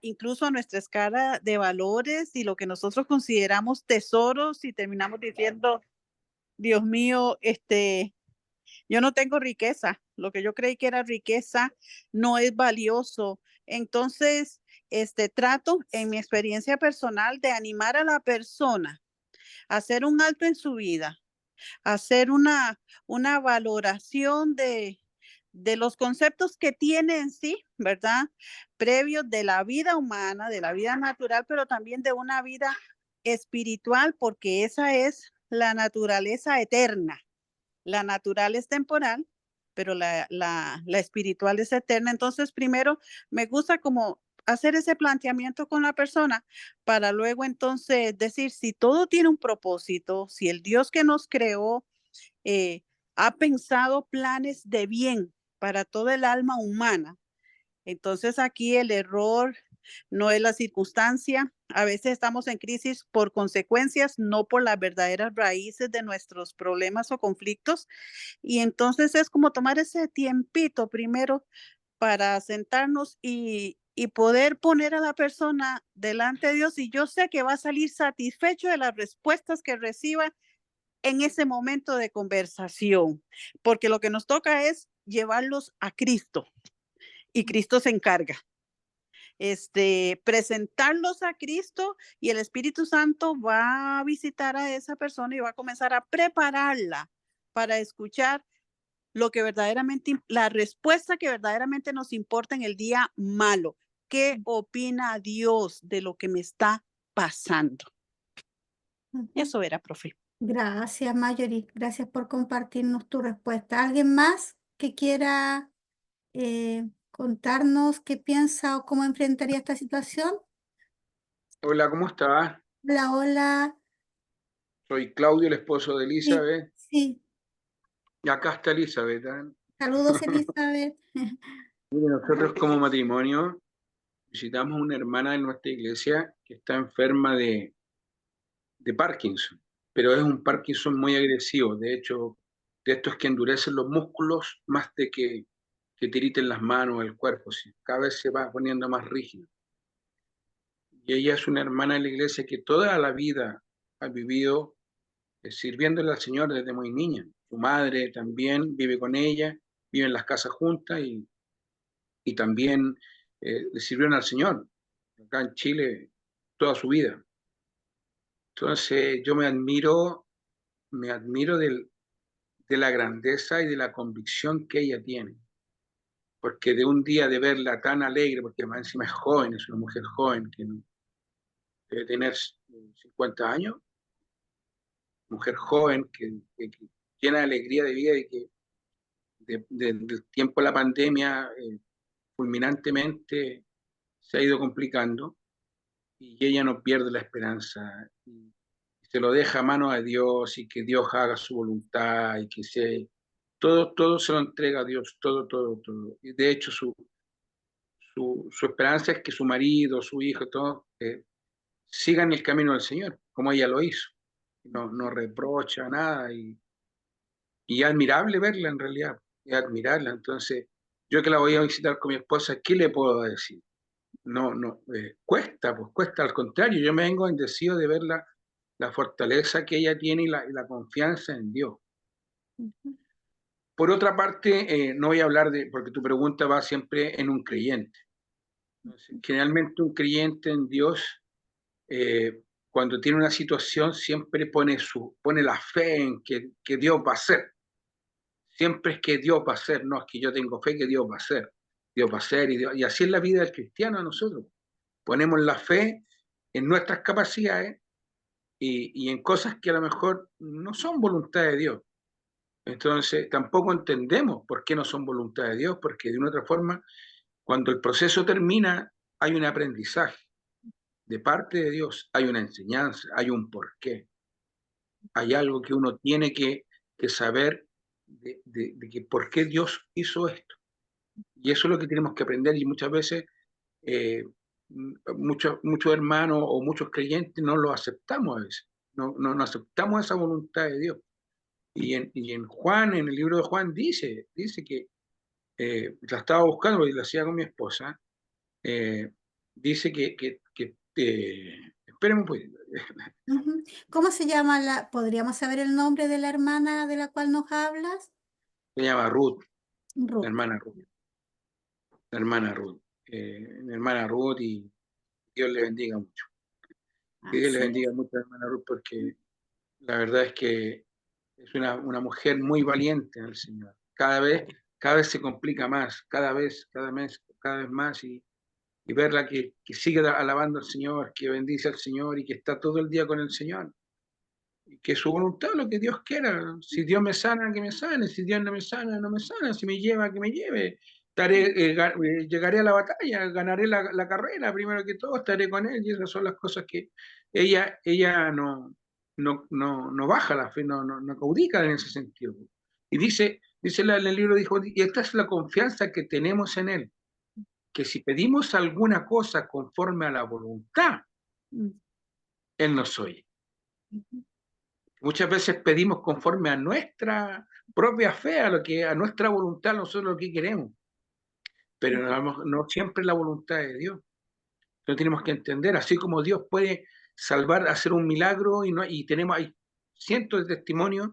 incluso a nuestra escala de valores y lo que nosotros consideramos tesoros y terminamos diciendo, Dios mío, yo no tengo riqueza, lo que yo creí que era riqueza no es valioso. Entonces, trato en mi experiencia personal de animar a la persona a hacer un alto en su vida, a hacer una valoración de los conceptos que tiene en sí, ¿verdad? Previos de la vida humana, de la vida natural, pero también de una vida espiritual, porque esa es la naturaleza eterna. La natural es temporal, pero la espiritual es eterna. Entonces, primero me gusta como hacer ese planteamiento con la persona para luego entonces decir si todo tiene un propósito, si el Dios que nos creó eh, ha pensado planes de bien para toda el alma humana. Entonces aquí el error no es la circunstancia. A veces estamos en crisis por consecuencias, no por las verdaderas raíces de nuestros problemas o conflictos. Y entonces es como tomar ese tiempito primero para sentarnos y poder poner a la persona delante de Dios. Y yo sé que va a salir satisfecho de las respuestas que reciba en ese momento de conversación, porque lo que nos toca es llevarlos a Cristo y Cristo se encarga. Presentarlos a Cristo y el Espíritu Santo va a visitar a esa persona y va a comenzar a prepararla para escuchar lo que verdaderamente, la respuesta que verdaderamente nos importa en el día malo. ¿Qué opina Dios de lo que me está pasando? Eso era, profe. Gracias, Marjorie. Gracias por compartirnos tu respuesta. ¿Alguien más que quiera contarnos qué piensa o cómo enfrentaría esta situación? Hola, ¿cómo estás? Hola, hola. Soy Claudio, el esposo de Sí, Elizabeth. sí. Y acá está Elizabeth, ¿eh? Saludos, Elizabeth. Mire, nosotros como matrimonio visitamos una hermana de nuestra iglesia que está enferma de Parkinson, pero es un Parkinson muy agresivo. De hecho, de estos que endurecen los músculos más de que tiriten las manos o el cuerpo. ¿Sí? Cada vez se va poniendo más rígido. Y ella es una hermana de la iglesia que toda la vida ha vivido sirviéndole al Señor desde muy niña. Su madre también vive con ella, viven en las casas juntas y también le sirvieron al Señor acá en Chile toda su vida. Entonces yo me admiro de la grandeza y de la convicción que ella tiene, porque de un día de verla tan alegre, porque además encima es joven, es una mujer joven que debe tener 50 años, mujer joven que llena de alegría de vida y que del tiempo de la pandemia fulminantemente se ha ido complicando y ella no pierde la esperanza y se lo deja a mano a Dios y que Dios haga su voluntad y que todo se lo entrega a Dios, todo. Y de hecho su esperanza es que su marido, su hijo, todos sigan el camino del Señor, como ella lo hizo. No reprocha nada y es admirable verla en realidad, es admirarla. Entonces, Yo que la voy a visitar con mi esposa, ¿qué le puedo decir? No, no, cuesta, pues cuesta, al contrario, yo me vengo bendecido de ver la fortaleza que ella tiene y la confianza en Dios. Ujú. Por otra parte, no voy a hablar porque tu pregunta va siempre en un creyente. Entonces, generalmente un creyente en Dios, cuando tiene una situación, siempre pone la fe en que Dios va a hacer. Siempre es que Dios va a hacer, no es que yo tengo fe que Dios va a hacer. Dios va a hacer y así es la vida del cristiano a nosotros. Ponemos la fe en nuestras capacidades y en cosas que a lo mejor no son voluntad de Dios. Entonces, tampoco entendemos por qué no son voluntad de Dios, porque de una otra forma, cuando el proceso termina, hay un aprendizaje. De parte de Dios hay una enseñanza, hay un porqué. Hay algo que uno tiene que saber de que por qué Dios hizo esto. Y eso es lo que tenemos que aprender y muchas veces muchos hermanos o muchos creyentes no lo aceptamos a veces. No aceptamos esa voluntad de Dios. Y en Juan, en el libro de Juan, dice que la estaba buscando y la hacía con mi esposa, dice espérenme un poquito, Ujú. ¿Cómo se llama podríamos saber el nombre de la hermana de la cual nos hablas? se llama Ruth, la Ruth. hermana Ruth, la hermana Ruth, mi hermana Ruth y Dios le bendiga mucho. Que Dios le Así es. bendiga mucho a la hermana Ruth porque la verdad es que es una mujer muy valiente en el Señor. Cada vez se complica más, cada vez más y verla que sigue alabando al Señor, que bendice al Señor y que está todo el día con el Señor. Y que su voluntad, lo que Dios quiera. Si Dios me sana, que me sane. Si Dios no me sana, no me sana. Si me lleva, que me lleve. Llegaré a la batalla, ganaré la carrera, primero que todo, estaré con Él. Y esas son las cosas que ella no baja la fe, no caudica en ese sentido. Y dice en el libro, dijo, y esta es la confianza que tenemos en Él, que si pedimos alguna cosa conforme a la voluntad, Mm. Él nos oye. Ujú. Muchas veces pedimos conforme a nuestra propia fe, a nuestra voluntad, nosotros lo que queremos, pero no siempre la voluntad de Dios. Lo tenemos que entender, así como Dios puede salvar, hacer un milagro hay cientos de testimonios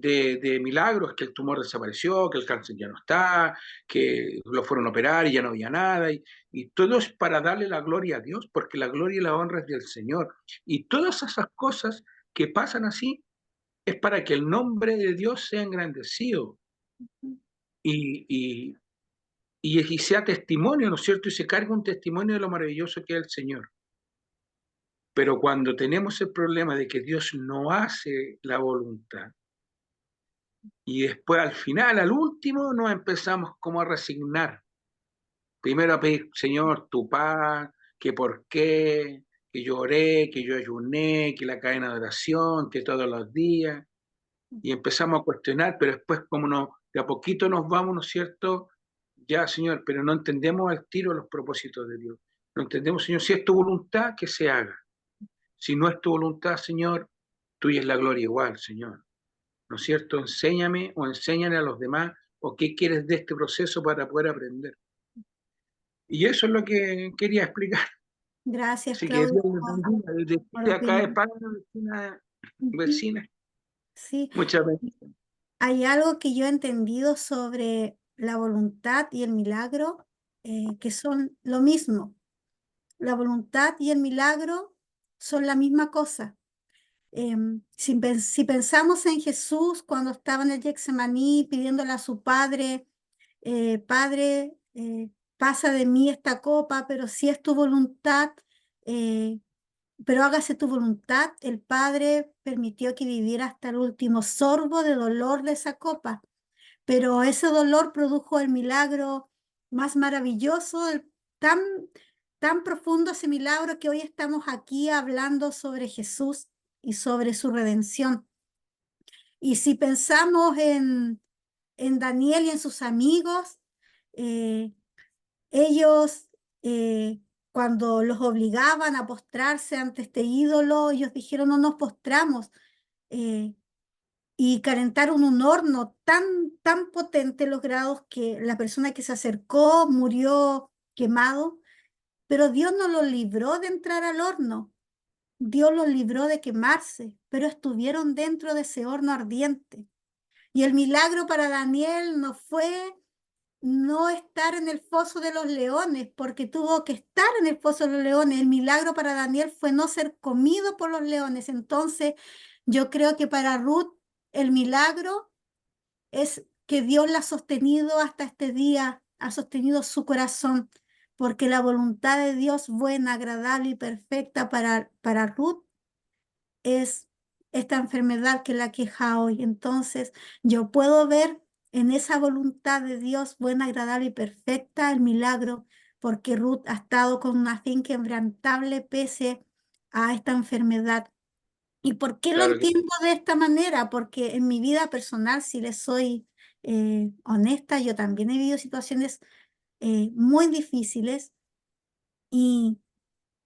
de milagros, que el tumor desapareció, que el cáncer ya no está, que lo fueron a operar y ya no había nada, y todo es para darle la gloria a Dios, porque la gloria y la honra es del Señor. Y todas esas cosas que pasan así es para que el nombre de Dios sea engrandecido y, y, y sea testimonio, ¿no es cierto? Y se carga un testimonio de lo maravilloso que es el Señor. Pero cuando tenemos el problema de que Dios no hace la voluntad, y después al final, al último, nos empezamos como a resignar. Primero a pedir, Señor, tu paz, que por qué, que yo oré, que yo ayuné, que la cadena de oración, que todos los días. Y empezamos a cuestionar, pero después de a poquito nos vamos, ¿no es cierto? Ya, Señor, pero no entendemos al tiro los propósitos de Dios. No entendemos, Señor, si es tu voluntad, que se haga. Si no es tu voluntad, Señor, tuya es la gloria igual, Señor. ¿No es cierto? Enséñame o enséñale a los demás o qué quieres de este proceso para poder aprender. Y eso es lo que quería explicar. Gracias, Así que Claudio, Dios les bendiga. Desde por acá de opinar. España, Ujú. vecina, Sí, muchas bendiciones. hay algo que yo he entendido sobre la voluntad y el milagro, que son lo mismo. La voluntad y el milagro son la misma cosa. Si pensamos en Jesús cuando estaba en el Getsemaní pidiéndole a su Padre, Padre, pasa de mí esta copa, pero si es tu voluntad, eh, pero hágase tu voluntad, el Padre permitió que viviera hasta el último sorbo de dolor de esa copa, pero ese dolor produjo el milagro más maravilloso, tan, tan profundo ese milagro que hoy estamos aquí hablando sobre Jesús y sobre su redención. Y si pensamos en Daniel y en sus amigos, eh, ellos, cuando los obligaban a postrarse ante este ídolo, ellos dijeron, no nos postramos. y calentaron un horno tan potente los grados que la persona que se acercó murió quemado, pero Dios no los libró de entrar al horno, Dios los libró de quemarse, pero estuvieron dentro de ese horno ardiente. Y el milagro para Daniel no fue no estar en el foso de los leones, porque tuvo que estar en el foso de los leones. El milagro para Daniel fue no ser comido por los leones. Entonces, yo creo que para Ruth el milagro es que Dios la ha sostenido hasta este día, ha sostenido su corazón, porque la voluntad de Dios buena, agradable y perfecta para Ruth es esta enfermedad que la queja hoy. Entonces, yo puedo ver en esa voluntad de Dios buena, agradable y perfecta el milagro, porque Ruth ha estado con una fe inquebrantable pese a esta enfermedad. ¿Y por qué lo Claro que entiendo de esta manera? Porque en mi vida personal, si les soy honesta, yo también he vivido situaciones muy difíciles y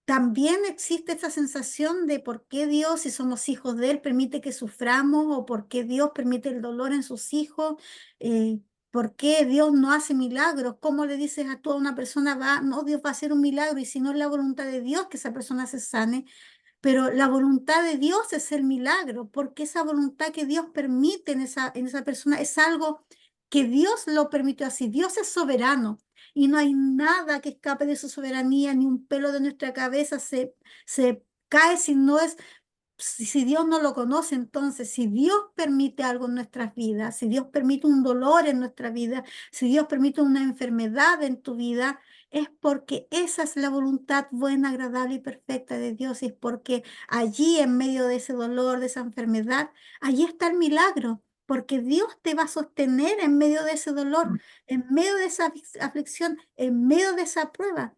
también existe esta sensación de por qué Dios, si somos hijos de Él, permite que suframos o por qué Dios permite el dolor en sus hijos, eh, por qué Dios no hace milagros, cómo le dices a toda una persona, no, Dios va a hacer un milagro y si no es la voluntad de Dios que esa persona se sane, pero la voluntad de Dios es el milagro, porque esa voluntad que Dios permite en esa persona es algo que Dios lo permitió así. Dios es soberano y no hay nada que escape de su soberanía, ni un pelo de nuestra cabeza se cae si no es, si Dios no lo conoce. Entonces, si Dios permite algo en nuestras vidas, si Dios permite un dolor en nuestra vida, si Dios permite una enfermedad en tu vida, es porque esa es la voluntad buena, agradable y perfecta de Dios. Y es porque allí, en medio de ese dolor, de esa enfermedad, allí está el milagro. Porque Dios te va a sostener en medio de ese dolor, en medio de esa aflicción, en medio de esa prueba.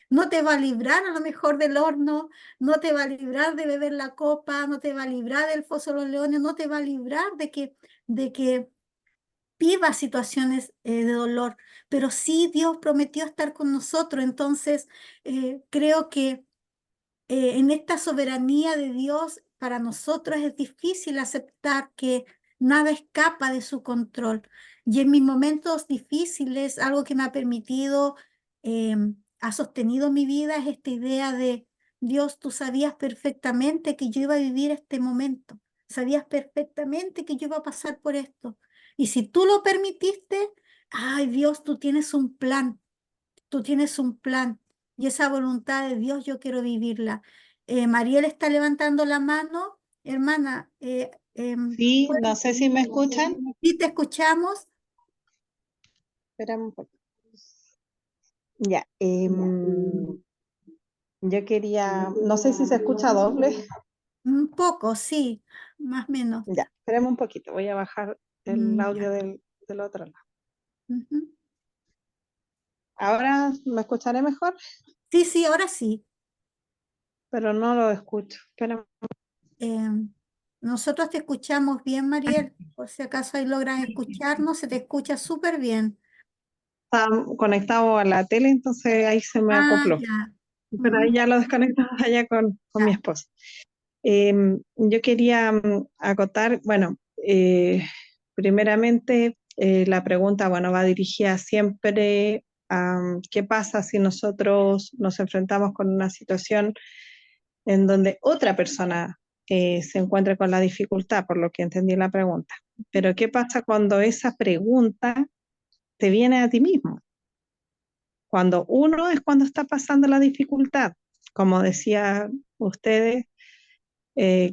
No te va a librar a lo mejor del horno, no te va a librar de beber la copa, no te va a librar del foso de los leones, no te va a librar de que viva situaciones de dolor, pero sí Dios prometió estar con nosotros. Entonces, creo que en esta soberanía de Dios, para nosotros es difícil aceptar que nada escapa de su control. Y en mis momentos difíciles, algo que me ha permitido, ha sostenido mi vida, es esta idea de, Dios, tú sabías perfectamente que yo iba a vivir este momento, sabías perfectamente que yo iba a pasar por esto. Y si tú lo permitiste, ay Dios, tú tienes un plan, tú tienes un plan. Y esa voluntad de Dios yo quiero vivirla. Mariel está levantando la mano. Hermana, Sí, no sé si me escuchan. ¿sí te escuchamos? Espera un poco. Ya, yo quería, no sé si se escucha doble. Un poco, sí, más o menos. Ya, esperemos un poquito, voy a bajar el audio Ya. del otro lado. Ujú. Ahora me escucharé mejor, Sí, sí, ahora sí. pero no lo escucho. Espera, Nosotros te escuchamos bien, Mariel. Por si acaso ahí logran escucharnos, se te escucha súper bien. está conectado a la tele, entonces ahí se me Ah, acopló. ya. Pero ahí Ujú, ya lo desconectamos allá con mi ya. esposo. Yo quería acotar, bueno, primeramente la pregunta, bueno, va dirigida siempre a qué pasa si nosotros nos enfrentamos con una situación en donde otra persona se encuentra con la dificultad, por lo que entendí la pregunta. Pero ¿qué pasa cuando esa pregunta te viene a ti mismo? Cuando uno es cuando está pasando la dificultad, como decía ustedes,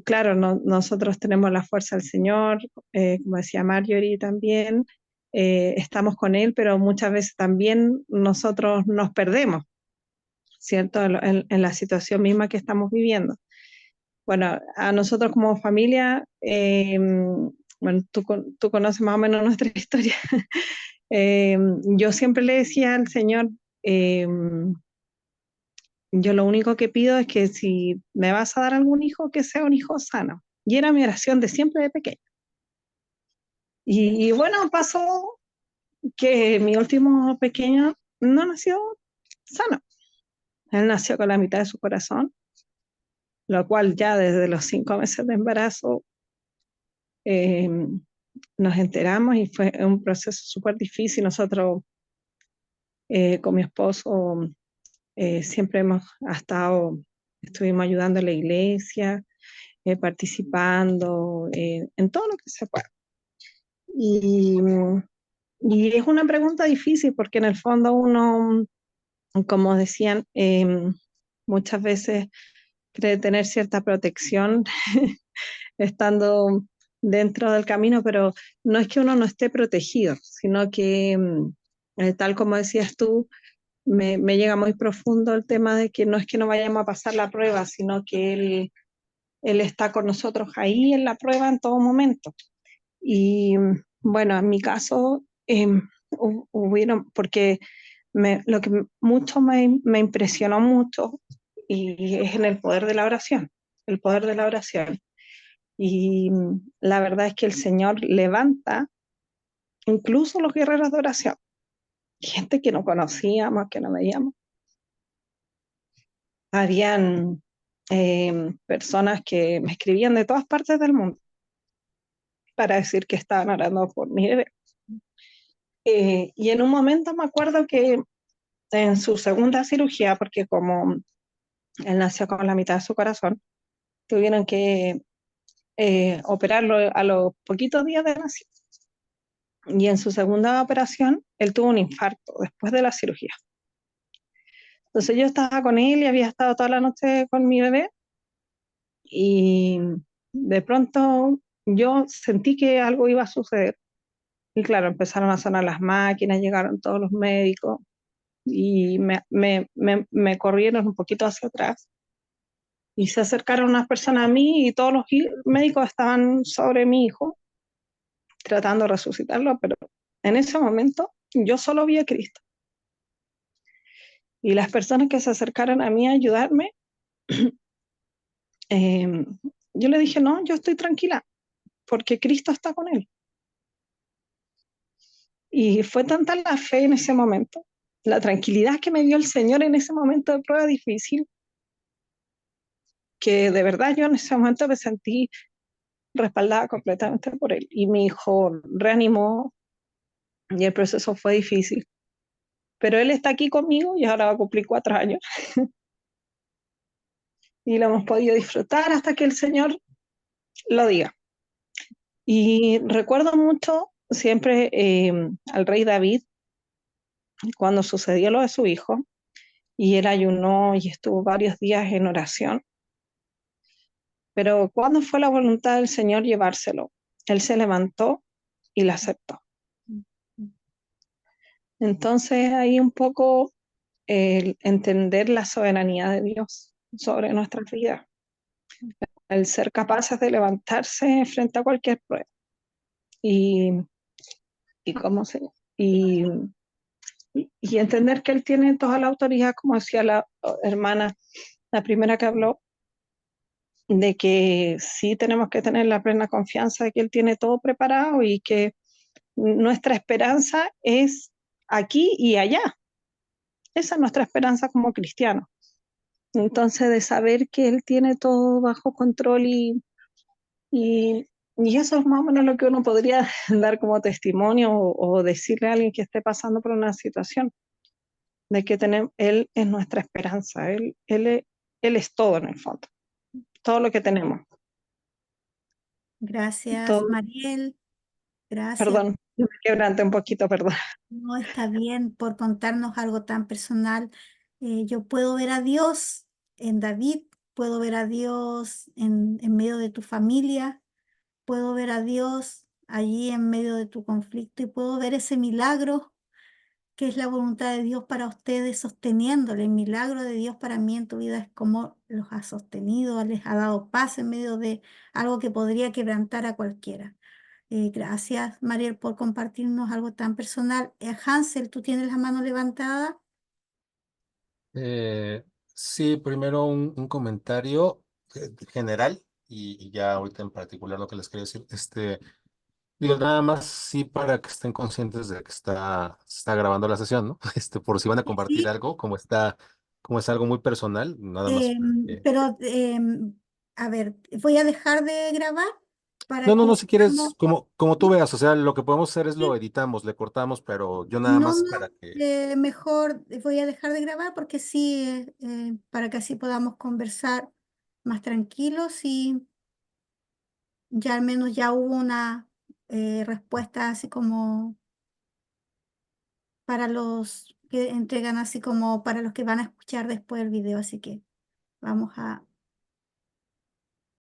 claro, nosotros tenemos la fuerza del Señor, como decía Marjorie también, estamos con Él, pero muchas veces también nosotros nos perdemos, ¿cierto? En la situación misma que estamos viviendo. Bueno, a nosotros como familia, bueno, tú conoces más o menos nuestra historia. Yo siempre le decía al Señor, eh, yo lo único que pido es que si me vas a dar algún hijo, que sea un hijo sano. Y era mi oración de siempre de pequeño. Y bueno, pasó que mi último pequeño no nació sano. Él nació con la mitad de su corazón, lo cual ya desde los 5 meses de embarazo eh, nos enteramos y fue un proceso súper difícil. Nosotros con mi esposo siempre estuvimos ayudando a la iglesia, participando en todo lo que se pueda. Y, y es una pregunta difícil porque en el fondo uno, como decían, muchas veces cree tener cierta protección estando dentro del camino, pero no es que uno no esté protegido, sino que, tal como decías tú, me llega muy profundo el tema de que no es que no vayamos a pasar la prueba, sino que Él está con nosotros ahí en la prueba en todo momento. Y bueno, en mi caso, hubieron, porque lo que mucho me impresionó mucho y es en el poder de la oración, el poder de la oración. Y la verdad es que el Señor levanta incluso los guerreros de oración, gente que no conocíamos, que no veíamos. Habían personas que me escribían de todas partes del mundo para decir que estaban orando por mi bebé. Y en un momento me acuerdo que en su segunda cirugía, porque como él nació con la mitad de su corazón, tuvieron que operarlo a los poquitos días de nacido. Y en su segunda operación, él tuvo un infarto después de la cirugía. Entonces yo estaba con él y había estado toda la noche con mi bebé y de pronto yo sentí que algo iba a suceder. Y claro, empezaron a sonar las máquinas, llegaron todos los médicos y me corrieron un poquito hacia atrás y se acercaron unas personas a mí y todos los médicos estaban sobre mi hijo tratando de resucitarlo, pero en ese momento yo solo vi a Cristo. Y las personas que se acercaron a mí a ayudarme, yo le dije, no, yo estoy tranquila, porque Cristo está con él. Y fue tanta la fe en ese momento, la tranquilidad que me dio el Señor en ese momento de prueba difícil, que de verdad yo en ese momento me sentí respaldada completamente por él. Y mi hijo reanimó y el proceso fue difícil. Pero él está aquí conmigo y ahora va a cumplir 4 años. Y lo hemos podido disfrutar hasta que el Señor lo diga. Y recuerdo mucho siempre al rey David, cuando sucedió lo de su hijo, y él ayunó y estuvo varios días en oración. Pero cuando fue la voluntad del Señor llevárselo, él se levantó y la aceptó. Entonces ahí un poco el entender la soberanía de Dios sobre nuestras vidas, el ser capaces de levantarse frente a cualquier prueba y, y cómo se y entender que Él tiene toda la autoridad, como decía la hermana, la primera que habló, de que sí tenemos que tener la plena confianza de que Él tiene todo preparado y que nuestra esperanza es aquí y allá. Esa es nuestra esperanza como cristianos. Entonces, de saber que Él tiene todo bajo control y eso es más o menos lo que uno podría dar como testimonio o decirle a alguien que esté pasando por una situación, de que Él es nuestra esperanza, Él es todo en el fondo, todo lo que tenemos. Gracias, Todo, Mariel. Gracias. perdón, me quebrante un poquito, perdón. No está bien por contarnos algo tan personal. Yo puedo ver a Dios en David, puedo ver a Dios en medio de tu familia, puedo ver a Dios allí en medio de tu conflicto y puedo ver ese milagro que es la voluntad de Dios para ustedes sosteniéndole. El milagro de Dios para mí en tu vida es cómo los ha sostenido, les ha dado paz en medio de algo que podría quebrantar a cualquiera. Gracias, Mariel, por compartirnos algo tan personal. Hansel, ¿tú tienes la mano levantada? Sí, primero un comentario general y ya ahorita en particular lo que les quería decir. Digo, nada más sí para que estén conscientes de que se está grabando la sesión, ¿no? Por si van a Sí, compartir sí. algo, como es algo muy personal, nada más. Pero, a ver, voy a dejar de grabar. para No, no, no, que si quieres, podamos, como tú veas, o sea, lo que podemos hacer es lo sí, editamos, le cortamos, pero yo nada no, más no, para que... mejor voy a dejar de grabar porque sí, para que así podamos conversar más tranquilos y ya al menos ya hubo una respuesta así como para los que entregan así como para los que van a escuchar después el video, así que vamos a